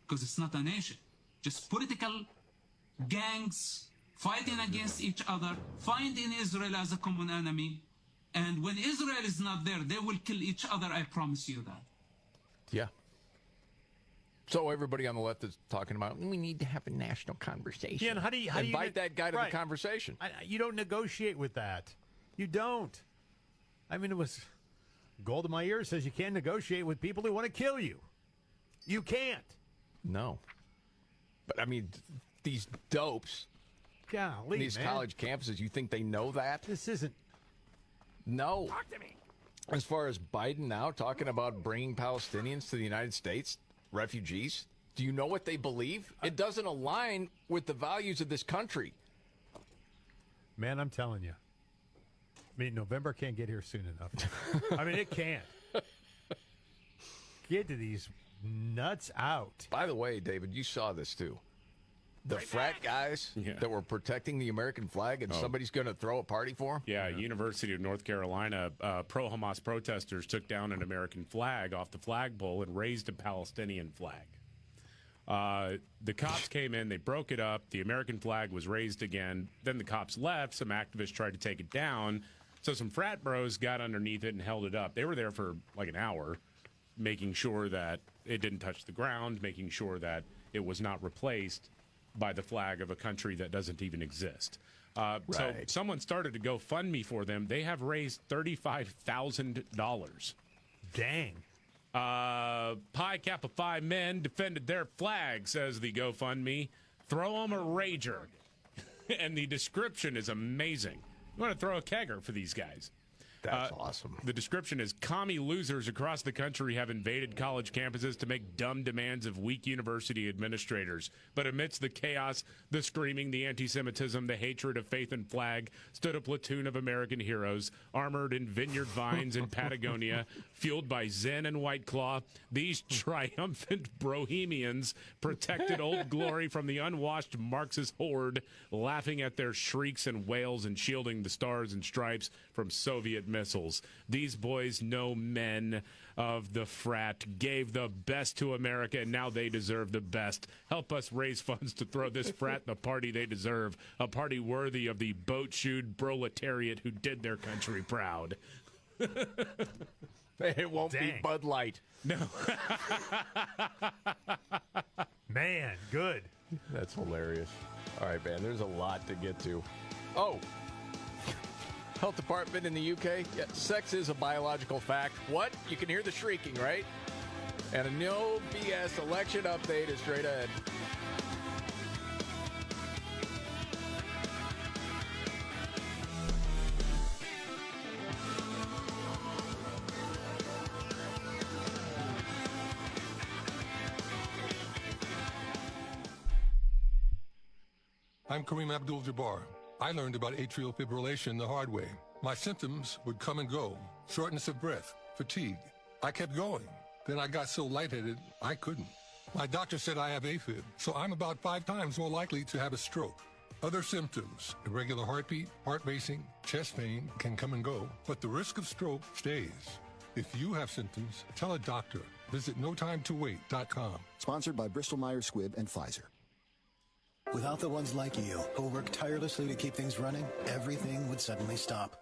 Because it's not a nation. Just political gangs fighting against each other, finding Israel as a common enemy, and when Israel is not there, they will kill each other, I promise you that. Yeah. So everybody on the left is talking about, we need to have a national conversation. Yeah, and how do you invite that guy to the conversation? You don't negotiate with that. You don't. I mean, it was gold in my ear says you can't negotiate with people who want to kill you. You can't. No. But, I mean, these dopes, golly, these college campuses, you think they know that? This isn't. No. Talk to me. As far as Biden now talking about bringing Palestinians to the United States, refugees, do you know what they believe? It doesn't align with the values of this country. Man, I'm telling you. I mean, November can't get here soon enough. I mean, it can't. Get to these nuts out. By the way, David, you saw this too. The frat guys that were protecting the American flag, and somebody's going to throw a party for them? Yeah, University of North Carolina, pro-Hamas protesters took down an American flag off the flagpole and raised a Palestinian flag. The cops came in, they broke it up, the American flag was raised again, then the cops left, some activists tried to take it down, so some frat bros got underneath it and held it up. They were there for like an hour, making sure that it didn't touch the ground, making sure that it was not replaced by the flag of a country that doesn't even exist. So someone started to GoFundMe for them. They have raised $35,000. Dang. Pi Kappa Phi men defended their flag, says the GoFundMe. Throw them a rager. And the description is amazing. You want to throw a kegger for these guys. That's awesome. The description is, commie losers across the country have invaded college campuses to make dumb demands of weak university administrators. But amidst the chaos, the screaming, the anti-Semitism, the hatred of faith and flag, stood a platoon of American heroes, armored in vineyard vines in Patagonia, fueled by Zen and White Claw. These triumphant bohemians protected Old Glory from the unwashed Marxist horde, laughing at their shrieks and wails and shielding the stars and stripes from Soviet missiles. These boys, no men of the frat, gave the best to America, and now they deserve the best. Help us raise funds to throw this frat the party they deserve, a party worthy of the boat-shoed proletariat who did their country proud. It won't be Bud Light. No. Man, good. That's hilarious. All right, man, there's a lot to get to. Oh, Health Department in the UK, sex is a biological fact. What? You can hear the shrieking, right? And a no BS election update is straight ahead. I'm Kareem Abdul-Jabbar. I learned about atrial fibrillation the hard way. My symptoms would come and go. Shortness of breath, fatigue. I kept going. Then I got so lightheaded, I couldn't. My doctor said I have AFib, so I'm about 5 times more likely to have a stroke. Other symptoms, irregular heartbeat, heart racing, chest pain can come and go, but the risk of stroke stays. If you have symptoms, tell a doctor. Visit notimetowait.com. Sponsored by Bristol-Myers Squibb and Pfizer. Without the ones like you, who work tirelessly to keep things running, everything would suddenly stop.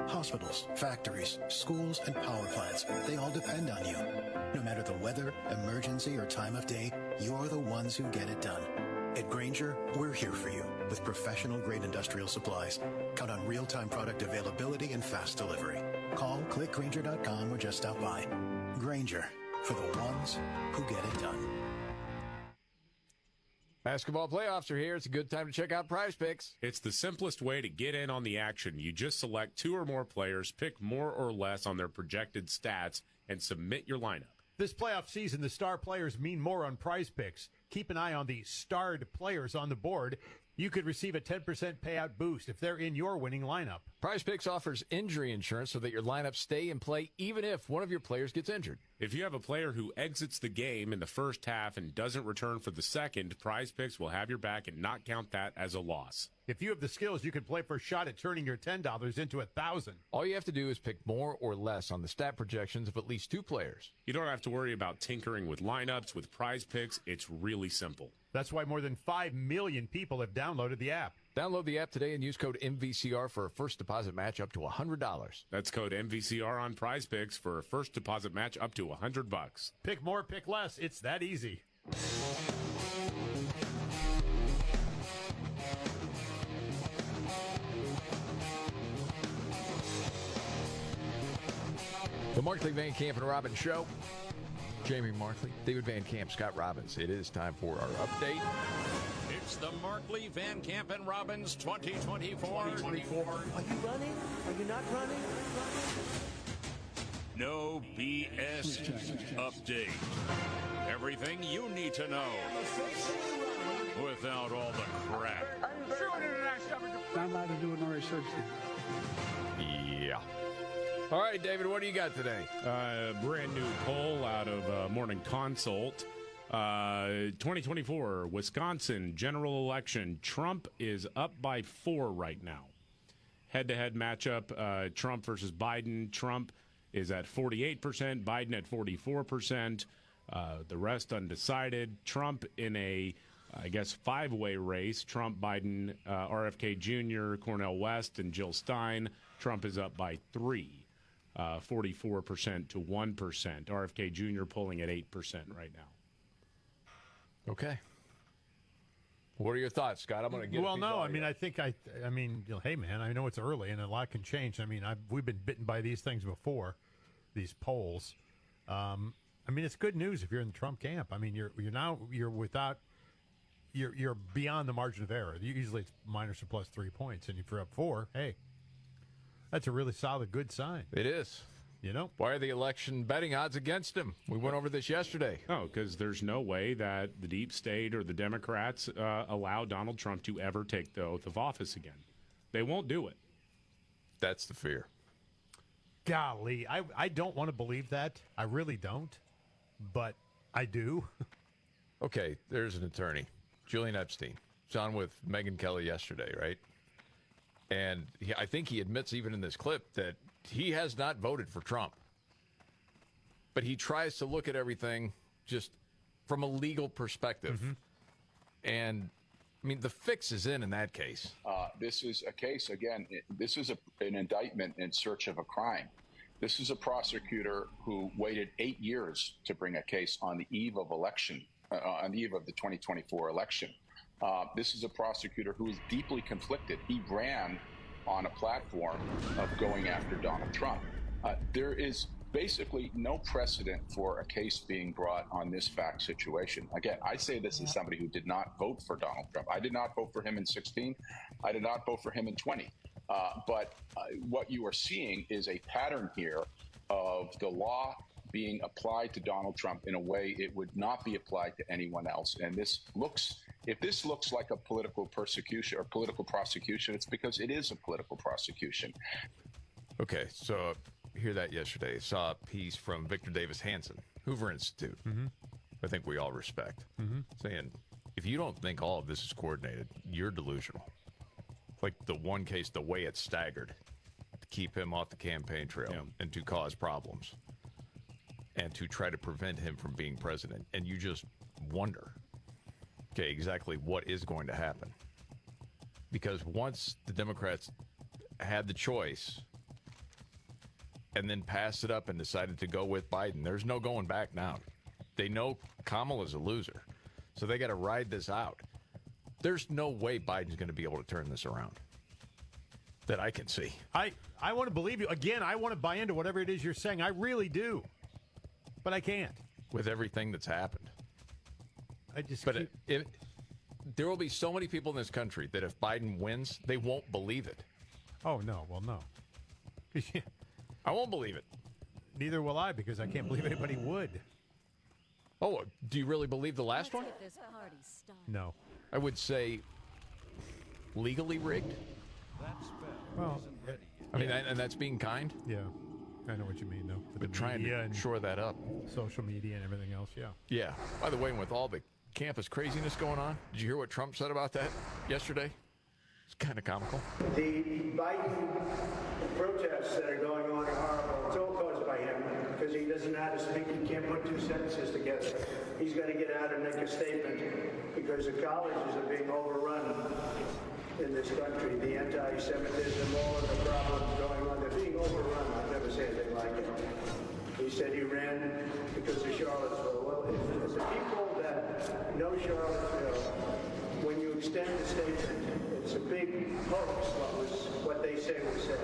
Hospitals, factories, schools, and power plants, they all depend on you. No matter the weather, emergency, or time of day, you're the ones who get it done. At Grainger, we're here for you with professional-grade industrial supplies. Count on real-time product availability and fast delivery. Call, click Grainger.com, or just stop by. Grainger, for the ones who get it done. Basketball playoffs are here. It's a good time to check out Prize Picks. It's the simplest way to get in on the action. You just select 2 or more players, pick more or less on their projected stats, and submit your lineup. This playoff season, the star players mean more on Prize Picks. Keep an eye on the starred players on the board. You could receive a 10% payout boost if they're in your winning lineup. Prize Picks offers injury insurance so that your lineups stay in play even if one of your players gets injured. If you have a player who exits the game in the first half and doesn't return for the second, Prize Picks will have your back and not count that as a loss. If you have the skills, you can play for a shot at turning your $10 into $1,000. All you have to do is pick more or less on the stat projections of at least 2 players. You don't have to worry about tinkering with lineups. With Prize Picks, it's really simple. That's why more than 5 million people have downloaded the app. Download the app today and use code MVCR for a first deposit match up to $100. That's code MVCR on Prize Picks for a first deposit match up to $100. Pick more, pick less. It's that easy. The Markley, Van Camp, and Robbins Show. Jamie Markley, David Van Camp, Scott Robbins. It is time for our update. It's the Markley, Van Camp, and Robbins 2024. Are you running? Are you not running? No BS update. Everything you need to know without all the crap. Not allowed to do no research. Yeah. All right, David, what do you got today? Brand new poll out of Morning Consult. 2024 Wisconsin general election. Trump is up by 4 right now. Head-to-head matchup, Trump versus Biden. Trump is at 48%, Biden at 44%. The rest undecided. Trump in a, I guess, 5-way race. Trump, Biden, RFK Jr., Cornel West, and Jill Stein. Trump is up by 3, 44% to 1%. RFK Jr. polling at 8% right now. Okay. What are your thoughts, Scott? I'm going to get. Well, no, I mean, I think I mean, hey, man, I know it's early and a lot can change. I mean, we've been bitten by these things before, these polls. I mean, it's good news if you're in the Trump camp. I mean, you're beyond the margin of error. Usually it's minus or plus 3 points, and if you're up 4, hey, that's a really solid, good sign. It is. You know, why are the election betting odds against him? We went over this yesterday. Oh, because there's no way that the deep state or the Democrats allow Donald Trump to ever take the oath of office again. They won't do it. That's the fear. Golly, I don't want to believe that. I really don't, but I do. Okay, there's an attorney, Julian Epstein. He's on with Megyn Kelly yesterday, right? And I think he admits even in this clip that he has not voted for Trump. But he tries to look at everything just from a legal perspective. Mm-hmm. And, I mean, the fix is in that case. This is a case, again, this is an indictment in search of a crime. This is a prosecutor who waited 8 years to bring a case on the eve of election, on the eve of the 2024 election. This is a prosecutor who is deeply conflicted. He ran on a platform of going after Donald Trump. There is basically no precedent for a case being brought on this fact situation. Again, I say this as somebody who did not vote for Donald Trump. I did not vote for him in 16. I did not vote for him in 20. But what you are seeing is a pattern here of the law being applied to Donald Trump in a way it would not be applied to anyone else. And if this looks like a political persecution or political prosecution, it's because it is a political prosecution. Okay, so hear that yesterday. Saw a piece from Victor Davis Hanson, Hoover Institute. Mm-hmm. I think we all respect. Mm-hmm. Saying, if you don't think all of this is coordinated, you're delusional. Like the one case, the way it's staggered to keep him off the campaign trail and to cause problems and to try to prevent him from being president. And you just wonder, okay, exactly what is going to happen. Because once the Democrats had the choice and then passed it up and decided to go with Biden, there's no going back now. They know Kamala's a loser, so they got to ride this out. There's no way Biden's going to be able to turn this around that I can see. I want to believe you. Again, I want to buy into whatever it is you're saying. I really do. But I can't. With everything that's happened. I just But there will be so many people in this country that if Biden wins, they won't believe it. Oh, no. Well, no. I won't believe it. Neither will I, because I can't believe anybody would. Oh, do you really believe the last one? No. I would say legally rigged. Well, I mean, and that's being kind. Yeah. I know what you mean, though. But trying to shore that up. Social media and everything else, yeah. Yeah. By the way, with all the campus craziness going on, did you hear what Trump said about that yesterday? It's kind of comical. The Biden protests that are going on are horrible. It's all caused by him because he doesn't know how to speak. He can't put 2 sentences together. He's got to get out and make a statement because the colleges are being overrun in this country. The anti-Semitism, all of the problems going on, they're being overrun. I've never seen anything like it. He said he ran because of Charlottesville. Well, if the people that know Charlottesville, when you extend the statement, it's a big hoax what they say was said,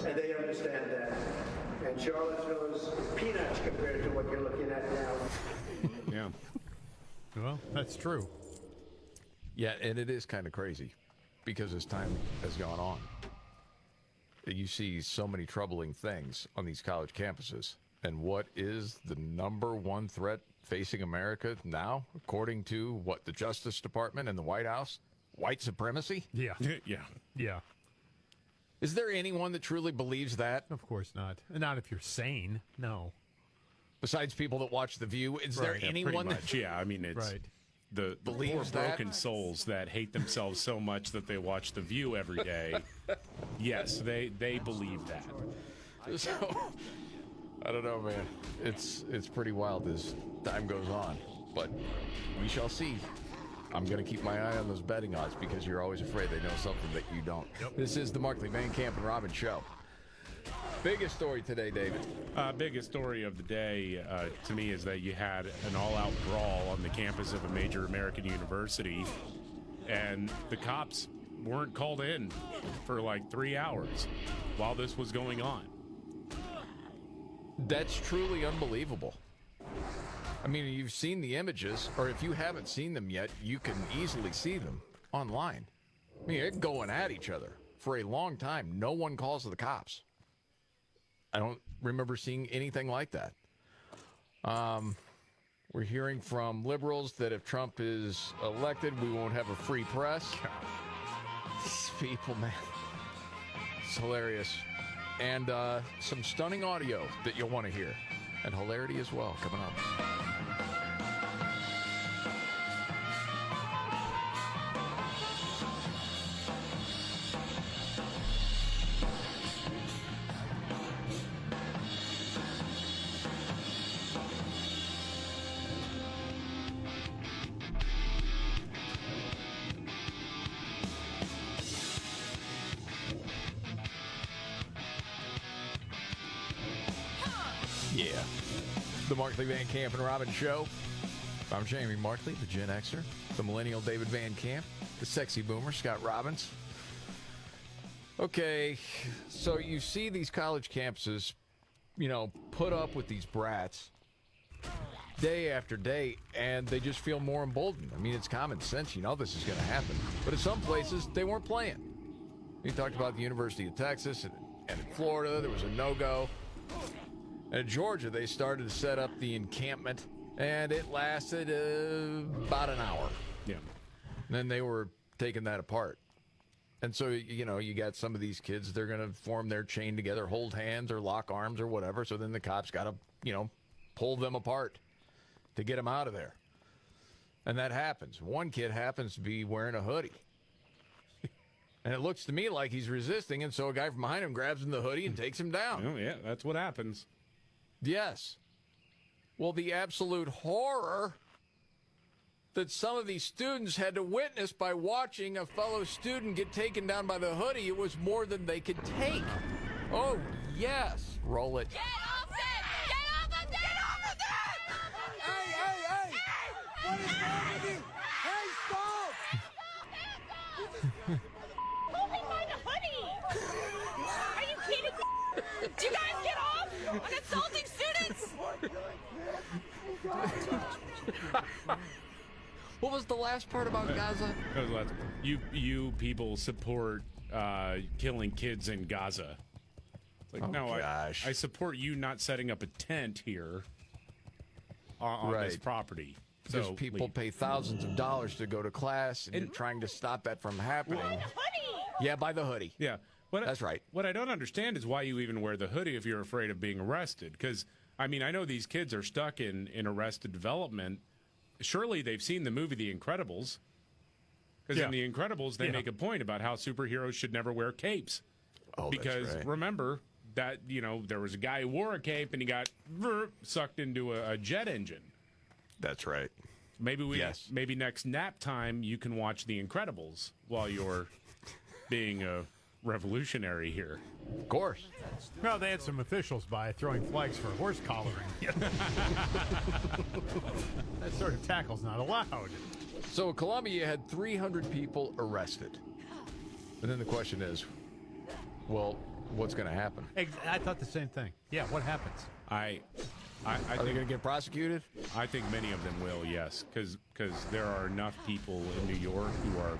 and they understand that. And Charlottesville is peanuts compared to what you're looking at now. Yeah. Well, that's true. Yeah, and it is kind of crazy because as time has gone on, you see so many troubling things on these college campuses. And what is the number one threat facing America now, according to what the Justice Department and the White House? White supremacy? Yeah. Yeah. Is there anyone that truly believes that? Of course not. Not if you're sane. No. Besides people that watch The View, is there anyone that... Yeah, I mean, it's the poor believes broken souls that hate themselves so much that they watch The View every day. Yes, they believe that. So, I don't know, man. It's pretty wild as time goes on, but we shall see. I'm going to keep my eye on those betting odds because you're always afraid they know something that you don't. Yep. This is the Markley, Van Camp, and Robbins Show. Biggest story today, David. Biggest story of the day to me is that you had an all-out brawl on the campus of a major American university, and the cops weren't called in for like 3 hours while this was going on. That's truly unbelievable. I mean, you've seen the images, or if you haven't seen them yet, you can easily see them online. I mean, they're going at each other for a long time. No one calls the cops. I don't remember seeing anything like that. We're hearing from liberals that if Trump is elected, we won't have a free press. These people, man. It's hilarious. And some stunning audio that you'll want to hear. And hilarity as well coming up. Yeah. The Markley, Van Camp, and Robbins Show. I'm Jamie Markley, the Gen Xer, the Millennial David Van Camp, the Sexy Boomer Scott Robbins. Okay, so you see these college campuses, put up with these brats day after day, and they just feel more emboldened. I mean, it's common sense. You know this is going to happen. But in some places, they weren't playing. We talked about the University of Texas, and in Florida, there was a no-go. And in Georgia, they started to set up the encampment, and it lasted about an hour. Yeah. And then they were taking that apart. And so, you got some of these kids, they're going to form their chain together, hold hands or lock arms or whatever. So then the cops got to, pull them apart to get them out of there. And that happens. One kid happens to be wearing a hoodie. And it looks to me like he's resisting, and so a guy from behind him grabs him the hoodie and takes him down. Oh, yeah, that's what happens. Yes. Well, the absolute horror that some of these students had to witness by watching a fellow student get taken down by the hoodie, it was more than they could take. Oh, yes. Roll it. Get off it! Get off of that! Get off of that! Hey! What is wrong with you? Hey, stop! Hold me by the hoodie! Are you kidding me? Do you guys get off on assaulting students? What was the last part about Gaza? You people support killing kids in Gaza. It's like, gosh. I support you not setting up a tent here on this property. Because So people pay thousands of dollars to go to class, and you're trying to stop that from happening. By the hoodie! Yeah, by the hoodie. Yeah. That's right. What I don't understand is why you even wear the hoodie if you're afraid of being arrested. Because, I know these kids are stuck in Arrested Development. Surely they've seen the movie The Incredibles. Because in The Incredibles, they make a point about how superheroes should never wear capes. Oh, because that's right. remember that, there was a guy who wore a cape and he got sucked into a jet engine. That's right. Maybe next nap time you can watch The Incredibles while you're being a revolutionary here. Of course. Well, they had some officials by throwing flags for horse collaring. That sort of tackle's not allowed. So Columbia, you had 300 people arrested. And then the question is, well, what's going to happen? I thought the same thing. Yeah, what happens? Are they going to get prosecuted? I think many of them will, yes, because there are enough people in New York who are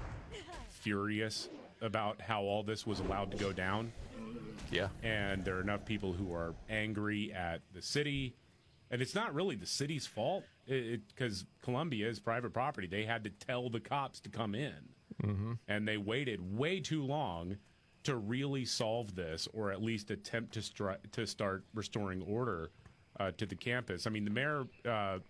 furious about how all this was allowed to go down Yeah. And there are enough people who are angry at the city. And it's not really the city's fault because Columbia is private property. They had to tell the cops to come in. Mm-hmm. And they waited way too long to really solve this, or at least attempt to start restoring order to the campus. I mean, the mayor,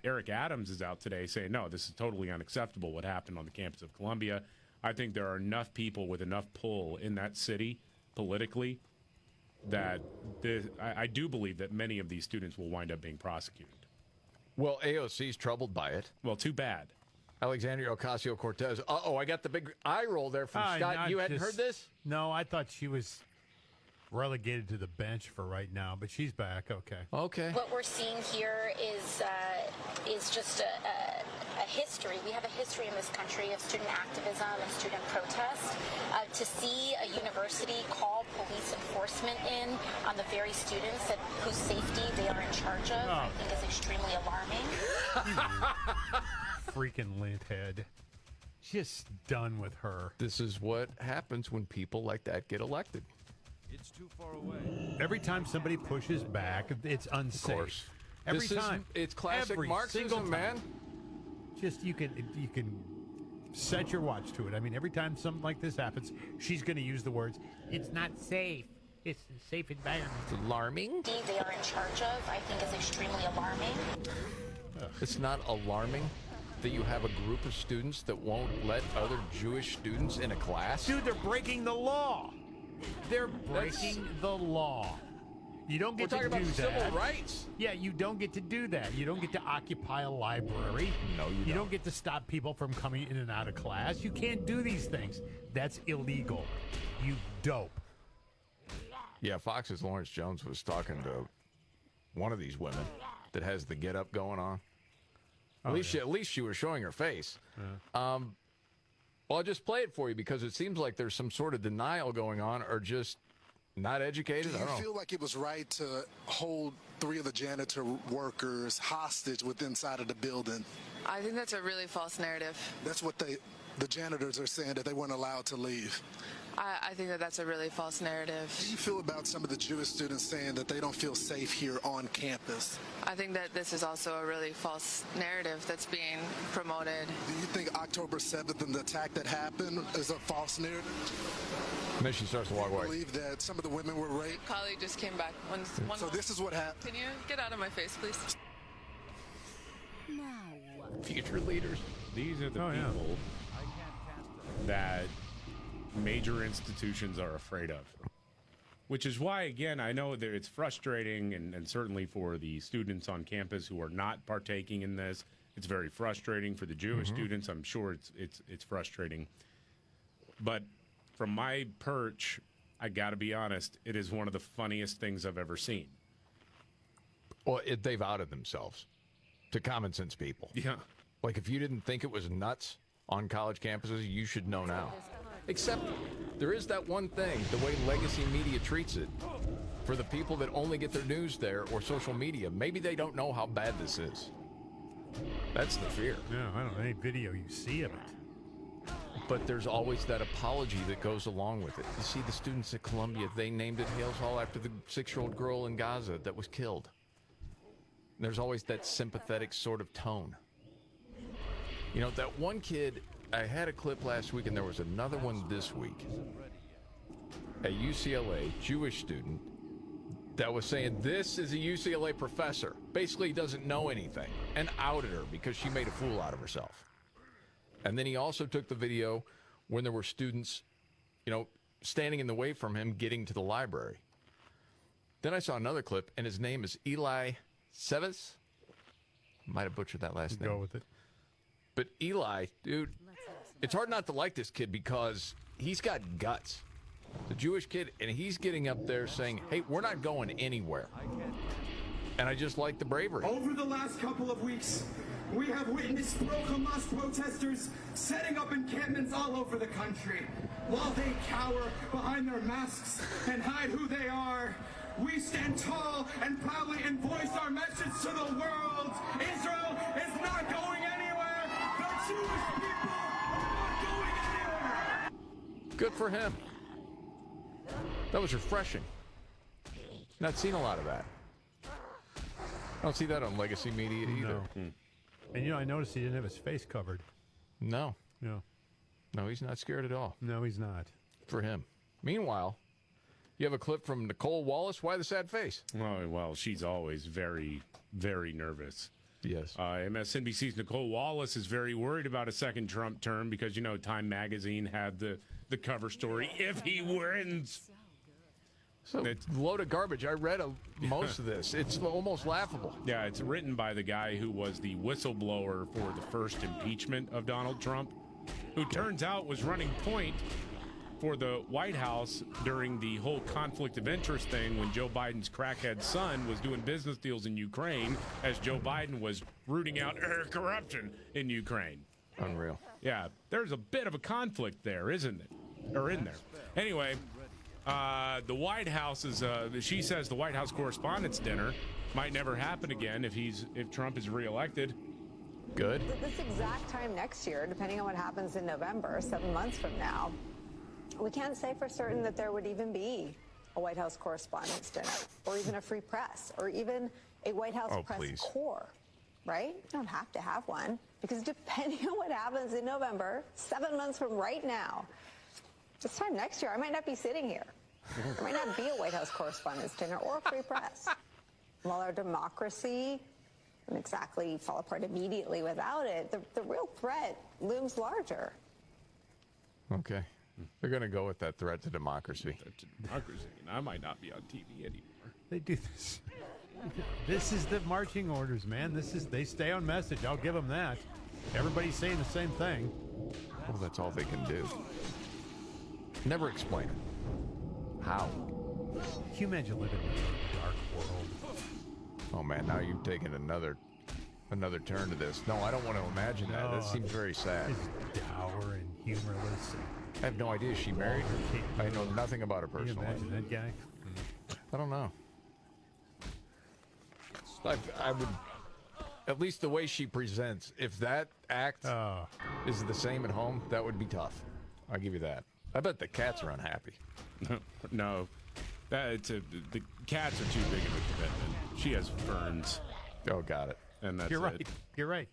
Eric Adams, is out today saying, no, this is totally unacceptable what happened on the campus of Columbia. I think there are enough people with enough pull in that city politically that I do believe that many of these students will wind up being prosecuted. Well, AOC's troubled by it. Well, too bad. Alexandria Ocasio-Cortez. I got the big eye roll there from Scott. You hadn't heard this? No, I thought she was relegated to the bench for right now, but she's back. Okay. Okay. What we're seeing here is just a history. We have a history in this country of student activism and student protest. To see a university call police enforcement in on the very students whose safety they are in charge of, I think is extremely alarming. Freaking lint head. Just done with her. This is what happens when people like that get elected. It's too far away. Every time somebody pushes back, it's unsafe. Of course. Every time. It's classic Every Marxism, single time. man. Just you can set your watch to it. I mean, every time something like this happens, she's going to use the words, it's not safe. It's a safe environment. It's alarming. They are in charge of, I think is extremely alarming. It's not alarming that you have a group of students that won't let other Jewish students in a class? Dude, they're breaking the law. They're breaking the law. You don't get to do that. We're talking about civil rights. Yeah, you don't get to do that. You don't get to occupy a library. No, you don't. You don't get to stop people from coming in and out of class. You can't do these things. That's illegal. You dope. Yeah, Fox's Lawrence Jones was talking to one of these women that has the get up going on. At least she was showing her face. Yeah. Well, I'll just play it for you because it seems like there's some sort of denial going on, or just not educated. Do you feel like it was right to hold 3 of the janitor workers hostage inside of the building? I think that's a really false narrative. That's what the janitors are saying, that they weren't allowed to leave. I think that that's a really false narrative. How do you feel about some of the Jewish students saying that they don't feel safe here on campus? I think that this is also a really false narrative that's being promoted. Do you think October 7th and the attack that happened is a false narrative? And then she starts to walk away. I believe that some of the women were raped. Colleague just came back. So this is what happened. Can you get out of my face, please? Future leaders. These are the people that major institutions are afraid of. Which is why, again, I know that it's frustrating, and certainly for the students on campus who are not partaking in this, it's very frustrating for the Jewish students. I'm sure it's frustrating. But from my perch, I got to be honest, it is one of the funniest things I've ever seen. Well, they've outed themselves to common sense people. Yeah. Like, if you didn't think it was nuts on college campuses, you should know now. Except there is that one thing, the way legacy media treats it. For the people that only get their news there or social media, maybe they don't know how bad this is. That's the fear. Yeah, I don't know. Any video you see of it. But there's always that apology that goes along with it. You see, the students at Columbia, they named it Hales Hall after the 6-year-old girl in Gaza that was killed. There's always that sympathetic sort of tone. You know, that one kid, I had a clip last week, and there was another one this week. A UCLA Jewish student that was saying this is a UCLA professor. Basically, he doesn't know anything, and outed her because she made a fool out of herself. And then he also took the video when there were students, you know, standing in the way from him getting to the library. Then I saw another clip, and his name is Eli Seves. Might have butchered that last name. Go with it. But Eli, dude, it's hard not to like this kid because he's got guts. The Jewish kid, and he's getting up there saying, hey, we're not going anywhere. And I just like the bravery. Over the last couple of weeks, we have witnessed pro-Hamas protesters setting up encampments all over the country. While they cower behind their masks and hide who they are, we stand tall and proudly and voice our message to the world. Israel is not going anywhere. The Jewish people are not going anywhere. Good for him. That was refreshing. Not seen a lot of that. I don't see that on legacy media either. No. And I noticed he didn't have his face covered. No. No. No, he's not scared at all. No, he's not. For him. Meanwhile, you have a clip from Nicole Wallace. Why the sad face? Oh, well, she's always very, very nervous. Yes. MSNBC's Nicole Wallace is very worried about a second Trump term because, Time Magazine had the cover story, if he wins. So it's a load of garbage. I read most of this. It's almost laughable. Yeah, it's written by the guy who was the whistleblower for the first impeachment of Donald Trump, who turns out was running point for the White House during the whole conflict of interest thing when Joe Biden's crackhead son was doing business deals in Ukraine as Joe Biden was rooting out corruption in Ukraine. Unreal. Yeah, there's a bit of a conflict there, isn't it? Or in there. Anyway, the White House is, she says the White House Correspondents' Dinner might never happen again if Trump is reelected. Good. This exact time next year, depending on what happens in November, 7 months from now, we can't say for certain that there would even be a White House Correspondents' Dinner, or even a free press, or even a White House press corps, right? You don't have to have one, because depending on what happens in November, 7 months from right now, this time next year, I might not be sitting here. There might not be a White House Correspondents' Dinner or a free press. While our democracy doesn't exactly fall apart immediately without it, the real threat looms larger. Okay. They're going to go with that threat to democracy. Democracy, and I might not be on TV anymore. They do this. This is the marching orders, man. They stay on message. I'll give them that. Everybody's saying the same thing. Well, that's all they can do. Never explain it. How? Can you imagine living in a dark world? Oh man, now you've taken another turn to this. No, I don't want to imagine that. That seems very sad. It's dour and humorless. I have no idea. Is she married? I know nothing about her personally. Can you imagine that guy? I don't know. I would, at least the way she presents, if that act is the same at home, that would be tough. I'll give you that. I bet the cats are unhappy. No. The cats are too big of a commitment. She has ferns. Oh, got it. And that's You're right. it. You're right.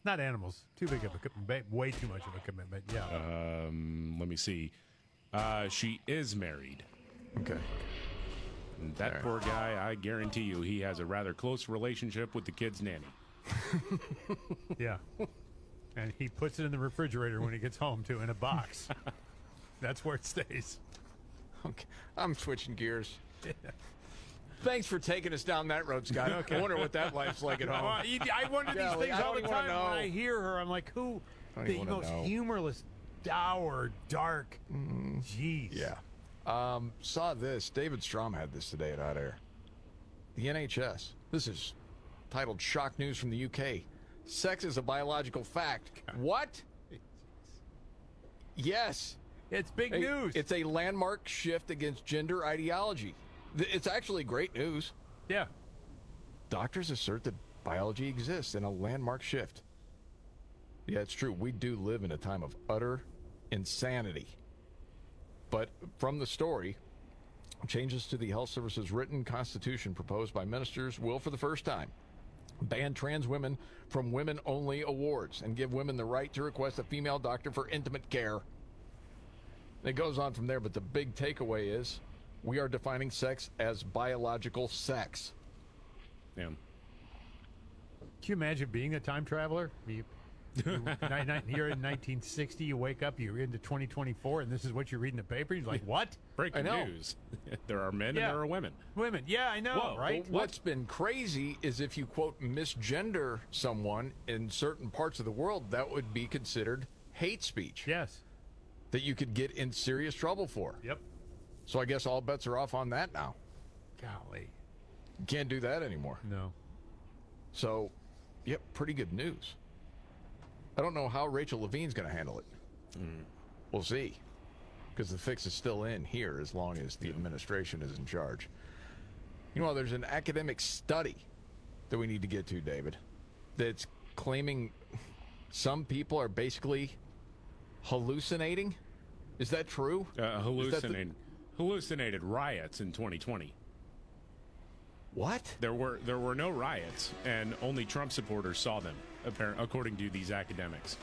Not animals. Too big of a commitment. Way too much of a commitment. Yeah. Let me see. She is married. Okay. And that poor guy, I guarantee you, he has a rather close relationship with the kid's nanny. Yeah. And he puts it in the refrigerator when he gets home, too, in a box. That's where it stays. Okay. I'm switching gears. Thanks for taking us down that road, Scott. Okay. I wonder what that life's like at home. I wonder these things all the time. When I hear her, I'm like, who? The most humorless, dour, dark. Jeez. Yeah. Saw this. David Strom had this today at Hot Air. The NHS. This is titled Shock News from the UK. Sex is a biological fact. What? Yes. It's big news. It's a landmark shift against gender ideology. It's actually great news. Yeah. Doctors assert that biology exists in a landmark shift. Yeah, it's true. We do live in a time of utter insanity. But from the story, changes to the Health Service's written constitution proposed by ministers will, for the first time, ban trans women from women-only awards and give women the right to request a female doctor for intimate care. It goes on from there, but the big takeaway is we are defining sex as biological sex. Yeah. Can you imagine being a time traveler? You're in 1960, you wake up, you're into 2024, and this is what you read in the paper. You're like, what? Breaking news. There are men and there are women. Women, yeah, I know, Whoa, right? What's been crazy is if you, quote, misgender someone in certain parts of the world, that would be considered hate speech. Yes. That you could get in serious trouble for. Yep. So I guess all bets are off on that now. Golly. You can't do that anymore. No. So, yep, pretty good news. I don't know how Rachel Levine's going to handle it. We'll see. Because the fix is still in here as long as the administration is in charge. You know, there's an academic study that we need to get to, David, that's claiming some people are basically hallucinating. Is that true? Hallucinated riots in 2020. What? There were no riots, and only Trump supporters saw them, according to these academics.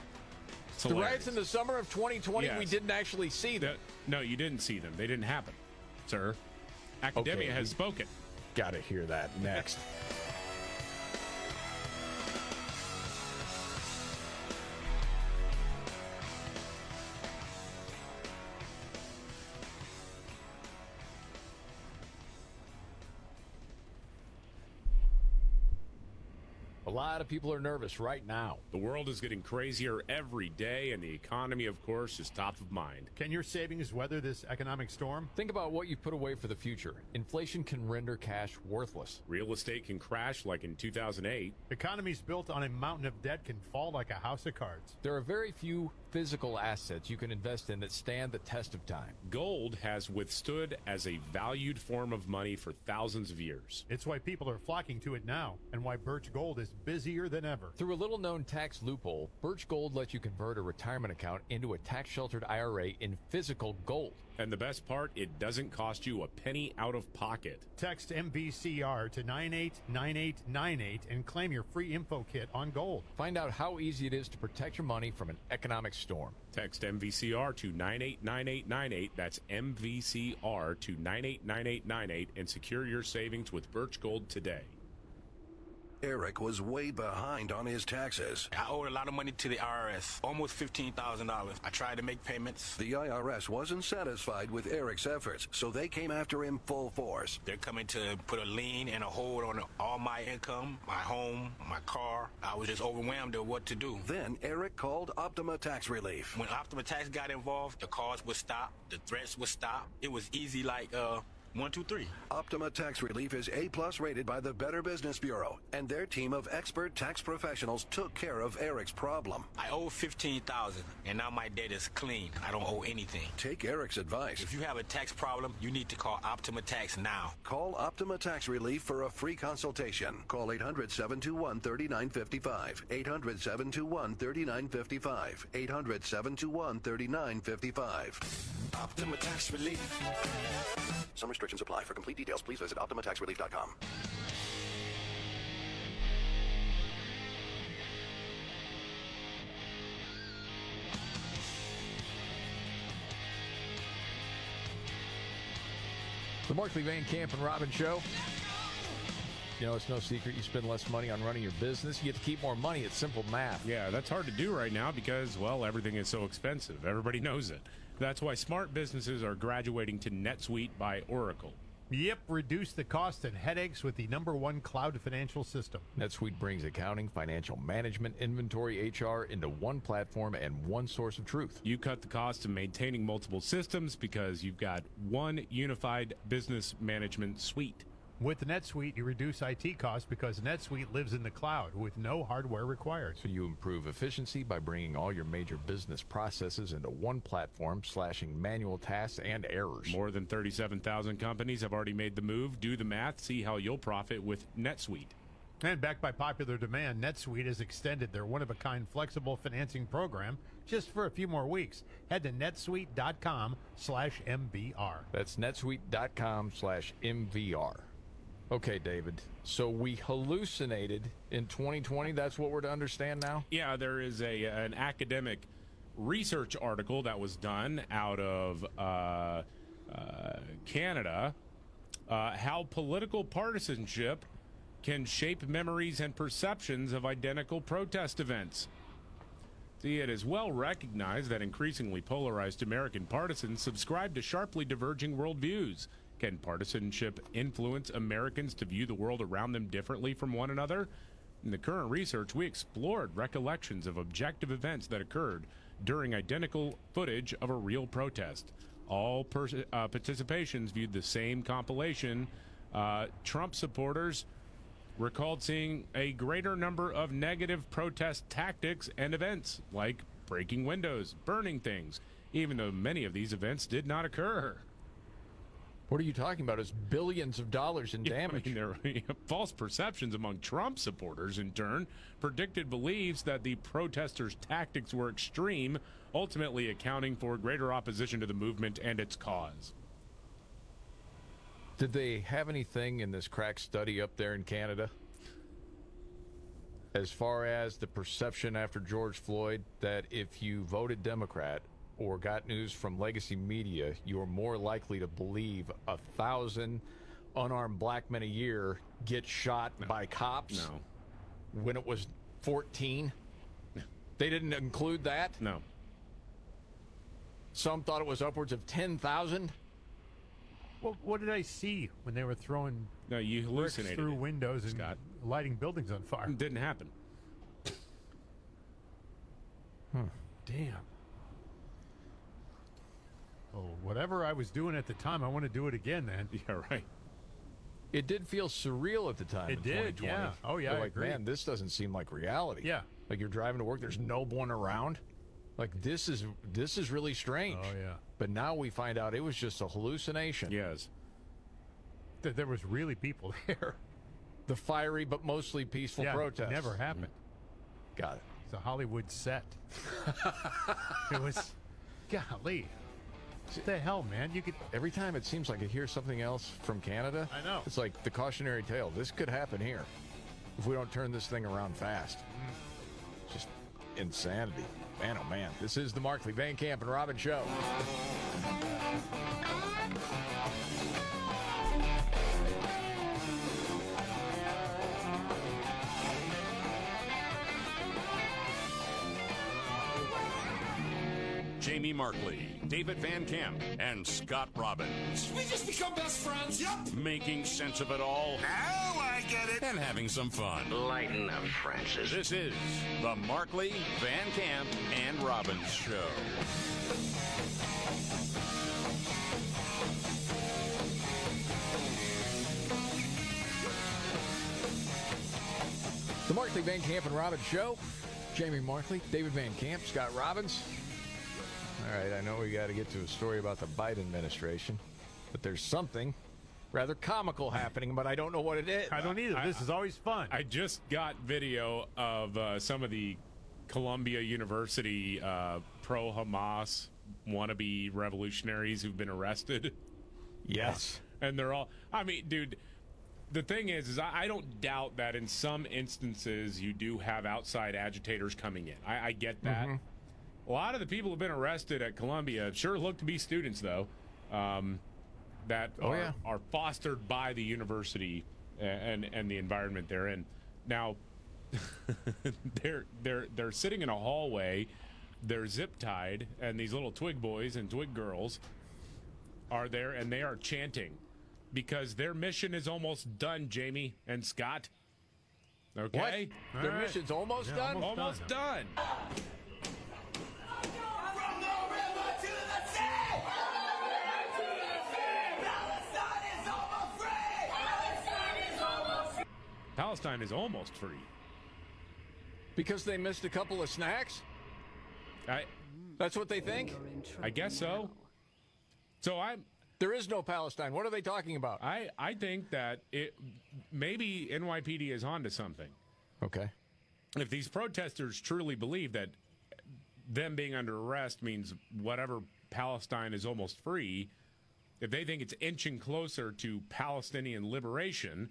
The riots in the summer of 2020, yes. We didn't actually see them. No, you didn't see them. They didn't happen, sir. Academia has spoken. Got to hear that next. A lot of people are nervous right now. The world is getting crazier every day, and the economy, of course, is top of mind. Can your savings weather this economic storm? Think about what you've put away for the future. Inflation can render cash worthless. Real estate can crash like in 2008. Economies built on a mountain of debt can fall like a house of cards. There are very few physical assets you can invest in that stand the test of time. Gold has withstood as a valued form of money for thousands of years. It's why people are flocking to it now, and why Birch Gold is busier than ever. Through a little-known tax loophole, Birch Gold lets you convert a retirement account into a tax-sheltered IRA in physical gold. And the best part, it doesn't cost you a penny out of pocket. Text MVCR to 989898 and claim your free info kit on gold. Find out how easy it is to protect your money from an economic storm. Text MVCR to 989898. That's MVCR to 989898 and secure your savings with Birch Gold today. Eric was way behind on his taxes. I owed a lot of money to the IRS, almost $15,000. I tried to make payments. The IRS wasn't satisfied with Eric's efforts, so they came after him full force. They're coming to put a lien and a hold on all my income, my home, my car. I was just overwhelmed at what to do. Then Eric called Optima Tax Relief. When Optima Tax got involved, the calls would stop, the threats would stop. It was easy like, 1, 2, 3. Optima Tax Relief is A+ rated by the Better Business Bureau, and their team of expert tax professionals took care of Eric's problem. I owe $15,000, and now my debt is clean. I don't owe anything. Take Eric's advice. If you have a tax problem, you need to call Optima Tax now. Call Optima Tax Relief for a free consultation. Call 800-721-3955. 800-721-3955. 800-721-3955. Optima Tax Relief. Some restrictions apply. For complete details, please visit OptimaTaxRelief.com. The Markley, Van Camp, and Robbins Show. You know, it's no secret you spend less money on running your business. You get to keep more money. It's simple math. Yeah, that's hard to do right now because, well, everything is so expensive. Everybody knows it. That's why smart businesses are graduating to NetSuite by Oracle. Yep, reduce the cost and headaches with the #1 cloud financial system. NetSuite brings accounting, financial management, inventory, HR into one platform and one source of truth. You cut the cost of maintaining multiple systems because you've got one unified business management suite. With NetSuite, you reduce IT costs because NetSuite lives in the cloud with no hardware required. So you improve efficiency by bringing all your major business processes into one platform, slashing manual tasks and errors. More than 37,000 companies have already made the move. Do the math. See how you'll profit with NetSuite. And backed by popular demand, NetSuite has extended their one-of-a-kind flexible financing program just for a few more weeks. Head to netsuite.com/MVR. That's netsuite.com/MVR. Okay, David. So we hallucinated in 2020. That's what we're to understand now? Yeah, there is an academic research article that was done out of Canada, how political partisanship can shape memories and perceptions of identical protest events. See, it is well recognized that increasingly polarized American partisans subscribe to sharply diverging worldviews. Can partisanship influence Americans to view the world around them differently from one another? In the current research, we explored recollections of objective events that occurred during identical footage of a real protest. All participations viewed the same compilation. Trump supporters recalled seeing a greater number of negative protest tactics and events, like breaking windows, burning things, even though many of these events did not occur. What are you talking about? It's billions of dollars in damage. False perceptions among Trump supporters, in turn, predicted beliefs that the protesters' tactics were extreme, ultimately accounting for greater opposition to the movement and its cause. Did they have anything in this crack study up there in Canada as far as the perception after George Floyd that if you voted Democrat or got news from legacy media, you were more likely to believe 1,000 unarmed black men a year get shot by cops when it was 14? They didn't include that? No. Some thought it was upwards of 10,000? Well, what did I see when they were throwing you bricks hallucinated through it, windows and Scott. lighting buildings on fire? It didn't happen. Damn. Well, whatever I was doing at the time, I want to do it again, man. Yeah, right. It did feel surreal at the time. It in did, 2020. yeah. Oh, yeah, You're I like, agree. man, this doesn't seem like reality. Yeah. Like you're driving to work, there's no one around. Like this is really strange. Oh, yeah. But now we find out it was just a hallucination. Yes. There was really people there. The fiery but mostly peaceful protest. It never happened. Got it. It's a Hollywood set. It was, golly. What the hell, man? You could. Every time it seems like I hear something else from Canada. I know. It's like the cautionary tale. This could happen here if we don't turn this thing around fast. Just insanity. Man, oh man. This is the Markley, Van Camp, and Robin Show. Jamie Markley, David Van Camp, and Scott Robbins. We just become best friends. Yep. Making sense of it all. Now I get it. And having some fun. Lighten up, Francis. This is the Markley, Van Camp, and Robbins Show. The Markley, Van Camp, and Robbins Show. Jamie Markley, David Van Camp, Scott Robbins. All right, I know we got to get to a story about the Biden administration, but there's something rather comical happening, but I don't know what it is. I don't either. This is always fun. I just got video of some of the Columbia University pro-Hamas wannabe revolutionaries who've been arrested. Yes. And they're all, I mean, dude, the thing is I don't doubt that in some instances you do have outside agitators coming in. I get that. Mm-hmm. A lot of the people who've been arrested at Columbia sure look to be students, though, that are fostered by the university and the environment they're in. Now, they're sitting in a hallway. They're zip tied, and these little twig boys and twig girls are there, and they are chanting because their mission is almost done. Jamie and Scott. Okay, what? Their mission's almost done. Almost done. Palestine is almost free. Because they missed a couple of snacks? That's what they think? I guess so. So there is no Palestine. What are they talking about? I think that maybe NYPD is onto something. Okay. If these protesters truly believe that them being under arrest means whatever Palestine is almost free, if they think it's inching closer to Palestinian liberation,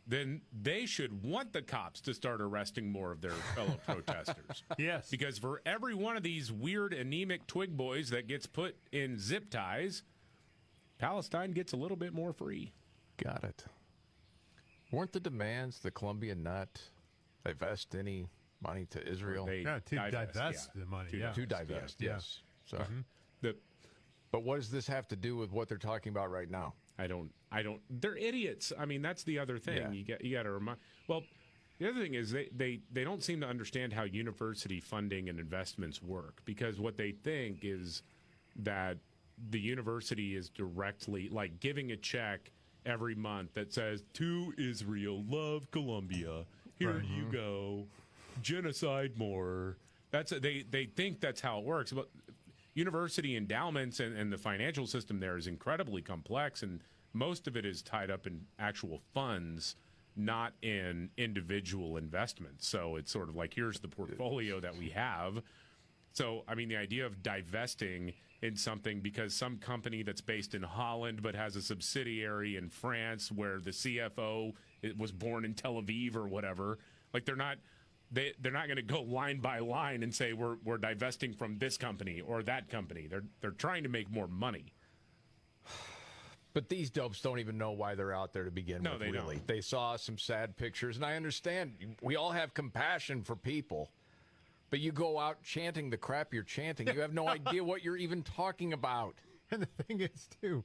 then they should want the cops to start arresting more of their fellow protesters. Yes. Because for every one of these weird anemic twig boys that gets put in zip ties, Palestine gets a little bit more free. Got it. Weren't the demands the Columbia not divest any money to Israel? To divest the money. To divest, yes. So, but what does this have to do with what they're talking about right now? I don't. They're idiots. I mean, that's the other thing. Yeah. You got to remind. Well, the other thing is they don't seem to understand how university funding and investments work, because what they think is that the university is directly like giving a check every month that says to Israel, love Columbia. Here you go, genocide more. They think that's how it works, but university endowments and the financial system there is incredibly complex, and most of it is tied up in actual funds, not in individual investments. So it's sort of like, here's the portfolio that we have. So, I mean, the idea of divesting in something because some company that's based in Holland but has a subsidiary in France where the CFO was born in Tel Aviv or whatever. Like they're not going to go line by line and say we're divesting from this company or that company. They're trying to make more money. But these dopes don't even know why they're out there to begin with, they really. don't. They saw some sad pictures, and I understand. We all have compassion for people. But you go out chanting the crap you're chanting. You have no idea what you're even talking about. And the thing is, too,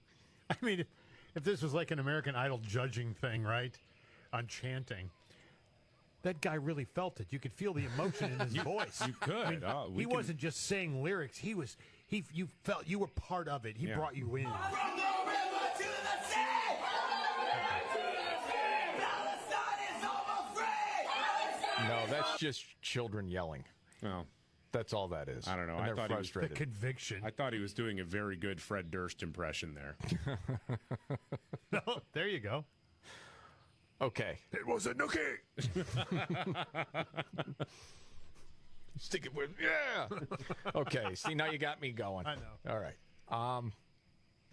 I mean, if this was like an American Idol judging thing, right, on chanting, that guy really felt it. You could feel the emotion in his voice. You could. I mean, he wasn't just saying lyrics. You felt you were part of it. He brought you in. From the river to the sea! Palestine is over free! No, that's just children yelling. No. That's all that is. I don't know. And I they're thought frustrated. The conviction. I thought he was doing a very good Fred Durst impression there. No, there you go. Okay. It was a nookie. Stick it with, yeah. Okay, see, now you got me going. I know. All right.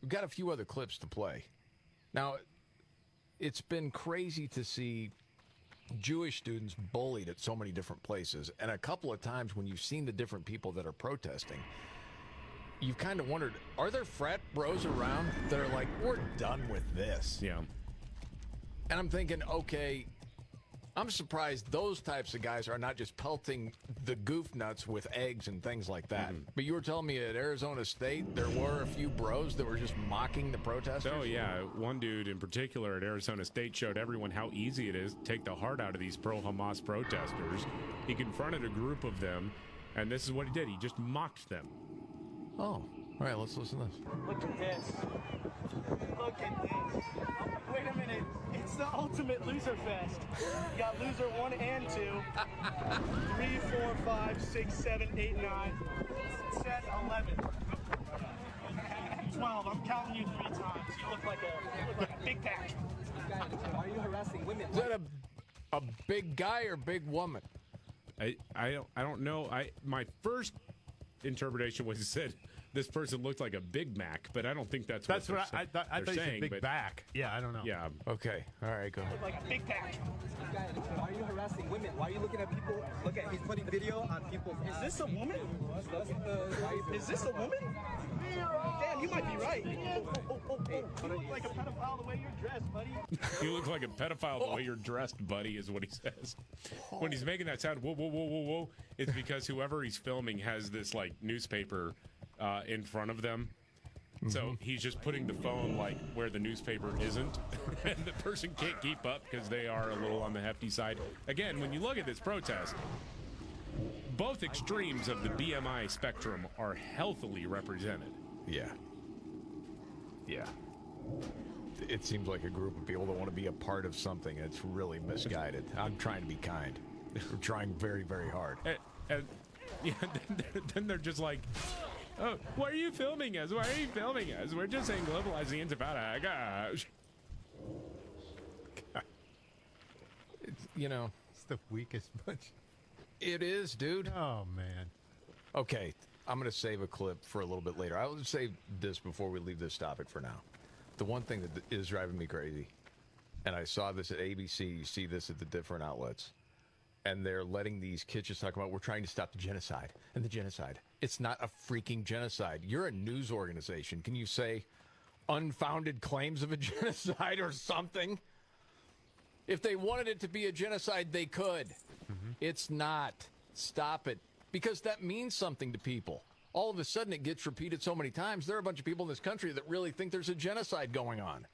We've got a few other clips to play. Now, it's been crazy to see Jewish students bullied at so many different places. And a couple of times when you've seen the different people that are protesting, you've kind of wondered, are there frat bros around that are like, we're done with this? Yeah. And I'm thinking, okay, I'm surprised those types of guys are not just pelting the goof nuts with eggs and things like that. Mm-hmm. But you were telling me at Arizona State there were a few bros that were just mocking the protesters? Oh, yeah. One dude in particular at Arizona State showed everyone how easy it is to take the heart out of these pro-Hamas protesters. He confronted a group of them, and this is what he did. He just mocked them. Oh. All right, let's listen to this. Look at this. Look at this. Wait a minute. It's the ultimate loser fest. You got loser 1 and 2. 3, 4, 5, 6, 7, 8, 9, 10, 11. 12. I'm counting you 3 times. You look like a big pack. Why are you harassing women? Is that a big guy or big woman? I don't know. My first interpretation was he said this person looked like a Big Mac, but I don't think that's what I thought. I thought you said big back. Yeah, I don't know. Yeah. Okay. All right, go ahead. Like a big pack. Why are you harassing women? Why are you looking at people? Look at, he's putting video on people's. Is this a woman? Is this a woman? Damn, you might be right. You look like a pedophile the way you're dressed, buddy. You look like a pedophile the way you're dressed, buddy, is what he says. When he's making that sound, whoa, whoa, whoa, whoa, whoa, it's because whoever he's filming has this, like, newspaper in front of them. So he's just putting the phone, like, where the newspaper isn't. And the person can't keep up because they are a little on the hefty side. Again, when you look at this protest, both extremes of the BMI spectrum are healthily represented. Yeah. Yeah. It seems like a group of people that want to be a part of something that's really misguided. I'm trying to be kind. We're trying very, very hard. And yeah, then they're just like, oh, why are you filming us? Why are you filming us? We're just saying globalizing is about a gosh. It's, you know. It's the weakest bunch. It is, dude. Oh, man. Okay, I'm going to save a clip for a little bit later. I'll just say this before we leave this topic for now. The one thing that is driving me crazy, and I saw this at ABC, you see this at the different outlets, and they're letting these kids just talk about, we're trying to stop the genocide. And the genocide. It's not a freaking genocide. You're a news organization. Can you say unfounded claims of a genocide or something? If they wanted it to be a genocide, they could. It's not. Stop it. Because that means something to people. All of a sudden, it gets repeated so many times. There are a bunch of people in this country that really think there's a genocide going on.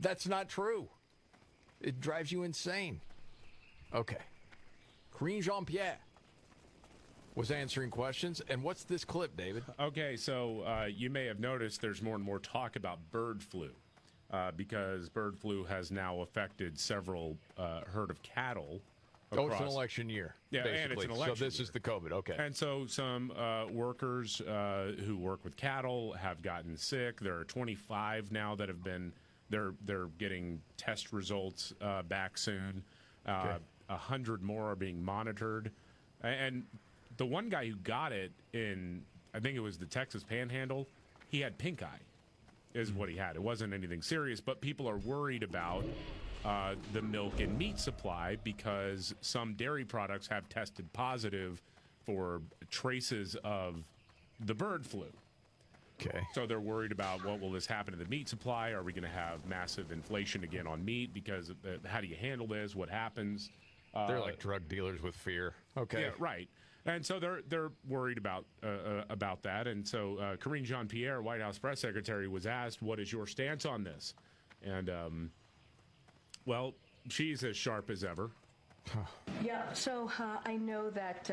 That's not true. It drives you insane. Okay. Karine Jean-Pierre was answering questions. And what's this clip, David? Okay, so you may have noticed there's more and more talk about bird flu because bird flu has now affected several herd of cattle. Oh, it's an election year. Yeah, basically. and it's an election So this is the COVID, okay. And so some workers who work with cattle have gotten sick. There are 25 now that have been, they're getting test results back soon. 100 more are being monitored. And the one guy who got it in, I think it was the Texas Panhandle. He had pink eye, is what he had. It wasn't anything serious, but people are worried about the milk and meat supply because some dairy products have tested positive for traces of the bird flu. Okay. So they're worried about what will this happen to the meat supply? Are we going to have massive inflation again on meat? Because how do you handle this? What happens? They're like drug dealers with fear. Okay. Yeah, right. And so they're worried about that. And so Karine Jean-Pierre, White House press secretary, was asked, "What is your stance on this?" And well, she's as sharp as ever. Yeah, so I know that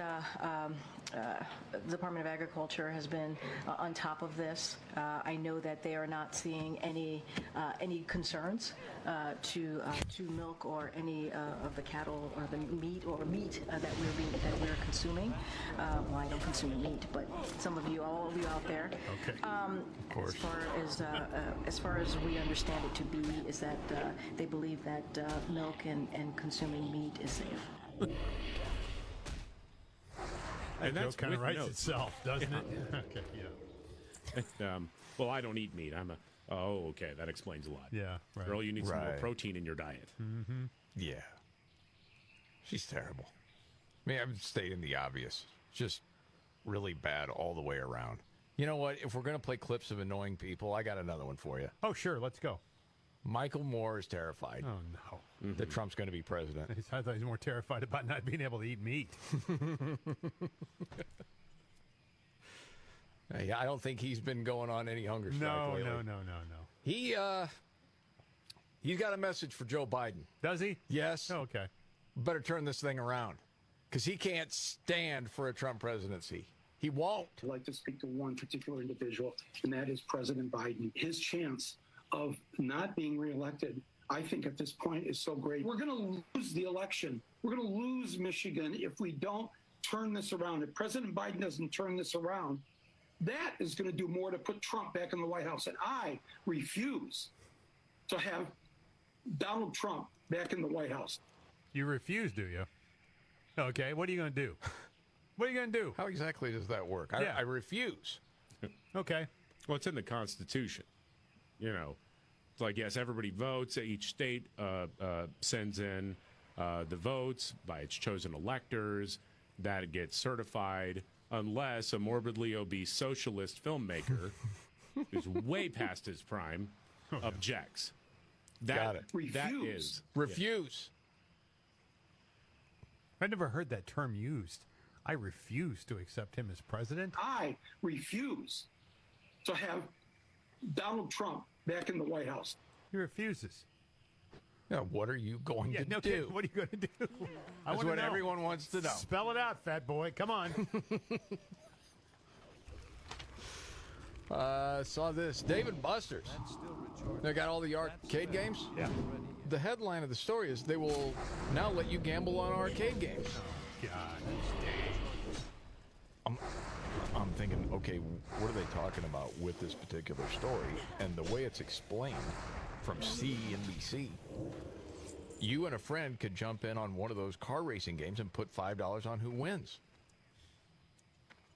the Department of Agriculture has been on top of this. I know that they are not seeing any concerns to milk or any of the cattle or the meat that we're consuming. Well, I don't consume meat, but some of you, all of you out there. Okay. Of course. As far as we understand it to be, is that they believe that milk and consuming meat is safe. And That that's joke kind of with writes notes. itself, doesn't it? Okay, yeah. Well, I don't eat meat. Oh, okay. That explains a lot. Yeah, right. Girl, you need some more Right. protein in your diet. Mm-hmm. Yeah. She's terrible. I mean, I'm stating the obvious. Just really bad all the way around. You know what? If we're going to play clips of annoying people, I got another one for you. Oh, sure. Let's go. Michael Moore is terrified Oh, no. that Trump's going to be president. I thought he was more terrified about not being able to eat meat. Hey, I don't think he's been going on any hunger strike No. lately. He's got a message for Joe Biden. Does he? Yes. Oh, okay. Better turn this thing around because he can't stand for a Trump presidency. He won't. I'd like to speak to one particular individual, and that is President Biden. His chance of not being reelected, I think at this point is so great. We're going to lose the election. We're going to lose Michigan if we don't turn this around. If President Biden doesn't turn this around, that is going to do more to put Trump back in the White House. And I refuse to have Donald Trump back in the White House. You refuse, do you? Okay, what are you going to do? What are you going to do? How exactly does that work? I refuse. Okay. Well, it's in the Constitution. You know, it's like, yes, everybody votes. Each state sends in the votes by its chosen electors. That gets certified unless a morbidly obese socialist filmmaker who's way past his prime objects. Got it. That is. Refuse. I never heard that term used. I refuse to accept him as president. I refuse to have Donald Trump back in the White House. He refuses. Yeah, what are you going to no, do? What are you going to do? That's what everyone wants to know. Spell it out, fat boy. Come on. Saw this. Dave & Buster's. They got all the arcade games? Yeah. The headline of the story is they will now let you gamble on arcade games. God. I'm thinking, okay, what are they talking about with this particular story? And the way it's explained from CNBC, you and a friend could jump in on one of those car racing games and put $5 on who wins.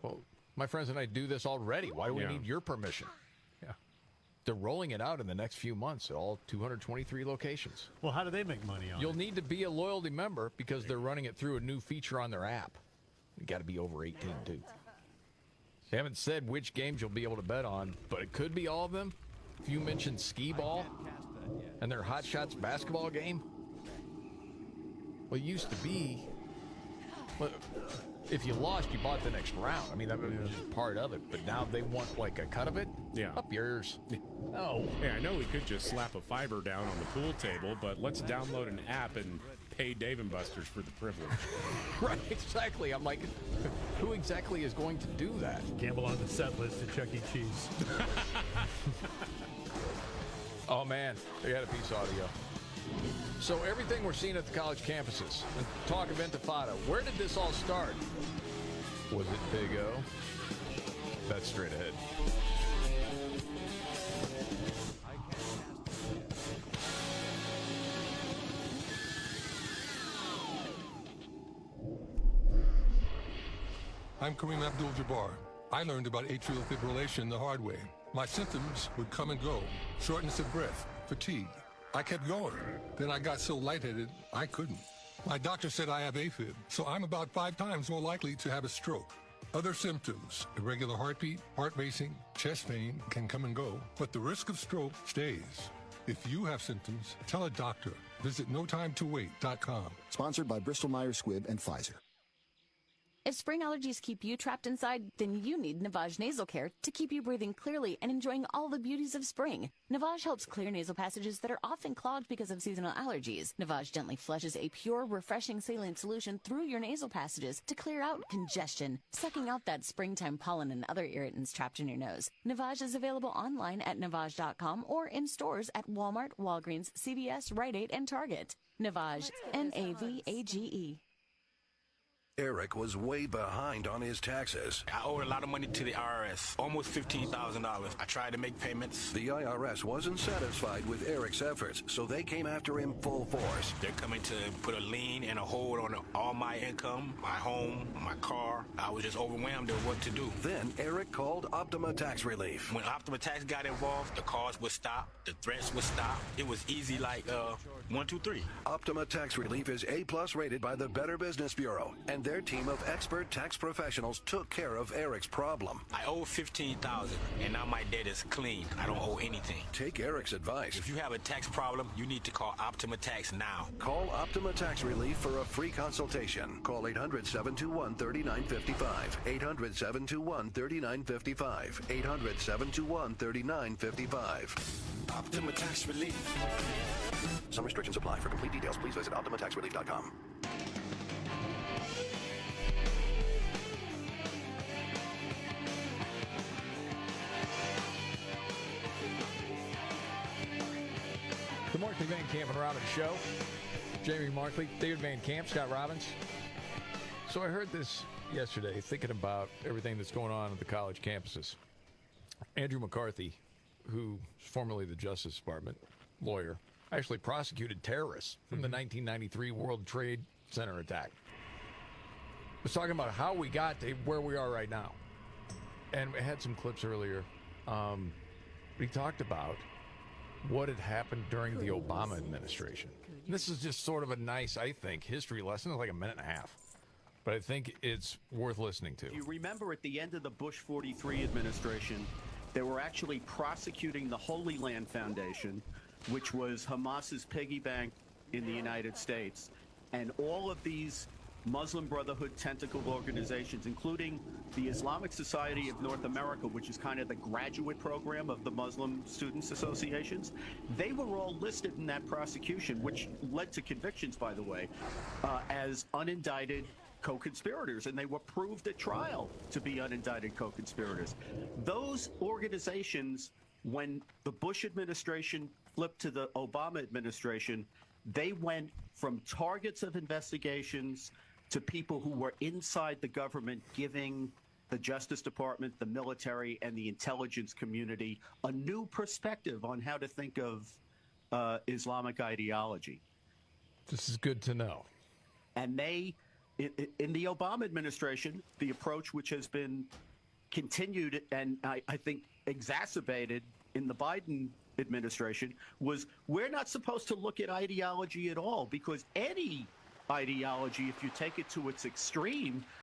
Well, my friends and I do this already. Why do we need your permission? Yeah. They're rolling it out in the next few months at all 223 locations. Well, how do they make money on You'll it? need to be a loyalty member because they're running it through a new feature on their app. You got to be over 18, too. They haven't said which games you'll be able to bet on, but it could be all of them. If you mentioned skee ball and their Hot Shots basketball game, well, it used to be, well, if you lost, you bought the next round. I mean, that was just part of it. But now they want like a cut of it. Yeah. Up yours. No. Yeah, I know we could just slap a fiver down on the pool table, but let's download an app and pay Dave & Buster's for the privilege. Right, exactly. I'm like, who exactly is going to do that? Gamble on the set list at Chuck E. Cheese. Oh, man. They got a piece of audio. So everything we're seeing at the college campuses, and talk of Intifada, where did this all start? Was it Big O? That's straight ahead. I'm Kareem Abdul-Jabbar. I learned about atrial fibrillation the hard way. My symptoms would come and go. Shortness of breath, fatigue. I kept going. Then I got so lightheaded, I couldn't. My doctor said I have AFib, so I'm about 5 times more likely to have a stroke. Other symptoms, irregular heartbeat, heart racing, chest pain can come and go, but the risk of stroke stays. If you have symptoms, tell a doctor. Visit notimetowait.com. Sponsored by Bristol-Myers Squibb and Pfizer. If spring allergies keep you trapped inside, then you need Navage Nasal Care to keep you breathing clearly and enjoying all the beauties of spring. Navage helps clear nasal passages that are often clogged because of seasonal allergies. Navage gently flushes a pure, refreshing saline solution through your nasal passages to clear out congestion, sucking out that springtime pollen and other irritants trapped in your nose. Navage is available online at Navage.com or in stores at Walmart, Walgreens, CVS, Rite Aid, and Target. Navage, Navage. Eric was way behind on his taxes. I owed a lot of money to the IRS, almost $15,000. I tried to make payments. The IRS wasn't satisfied with Eric's efforts, so they came after him full force. They're coming to put a lien and a hold on all my income, my home, my car. I was just overwhelmed at what to do. Then Eric called Optima Tax Relief. When Optima Tax got involved, the calls would stop, the threats would stop. It was easy like 1, 2, 3. Optima Tax Relief is A+ rated by the Better Business Bureau, and their team of expert tax professionals took care of Eric's problem. I owe $15,000, and now my debt is clean. I don't owe anything. Take Eric's advice. If you have a tax problem, you need to call Optima Tax now. Call Optima Tax Relief for a free consultation. Call 800-721-3955. 800-721-3955. 800-721-3955. Optima Tax Relief. Some restrictions apply. For complete details, please visit OptimaTaxRelief.com. The Markley Van Camp and Robbins Show. Jamie Markley, David Van Camp, Scott Robbins. So I heard this yesterday, thinking about everything that's going on at the college campuses. Andrew McCarthy, who is formerly the Justice Department lawyer, actually prosecuted terrorists from the 1993 World Trade Center attack. Was talking about how we got to where we are right now. And we had some clips earlier. We talked about what had happened during the Obama administration. And this is just sort of a nice, I think, history lesson. It's like a minute and a half. But I think it's worth listening to. You remember at the end of the Bush 43 administration, they were actually prosecuting the Holy Land Foundation, which was Hamas's piggy bank in the United States. And all of these Muslim Brotherhood tentacle organizations, including the Islamic Society of North America, which is kind of the graduate program of the Muslim Students Associations, they were all listed in that prosecution, which led to convictions, by the way, as unindicted co-conspirators, and they were proved at trial to be unindicted co-conspirators. Those organizations, when the Bush administration flipped to the Obama administration, they went from targets of investigations to people who were inside the government giving the Justice Department, the military, and the intelligence community a new perspective on how to think of Islamic ideology. This is good to know. And they, in the Obama administration, the approach which has been continued and I think exacerbated in the Biden administration was we're not supposed to look at ideology at all, because any ideology, if you take it to its extreme,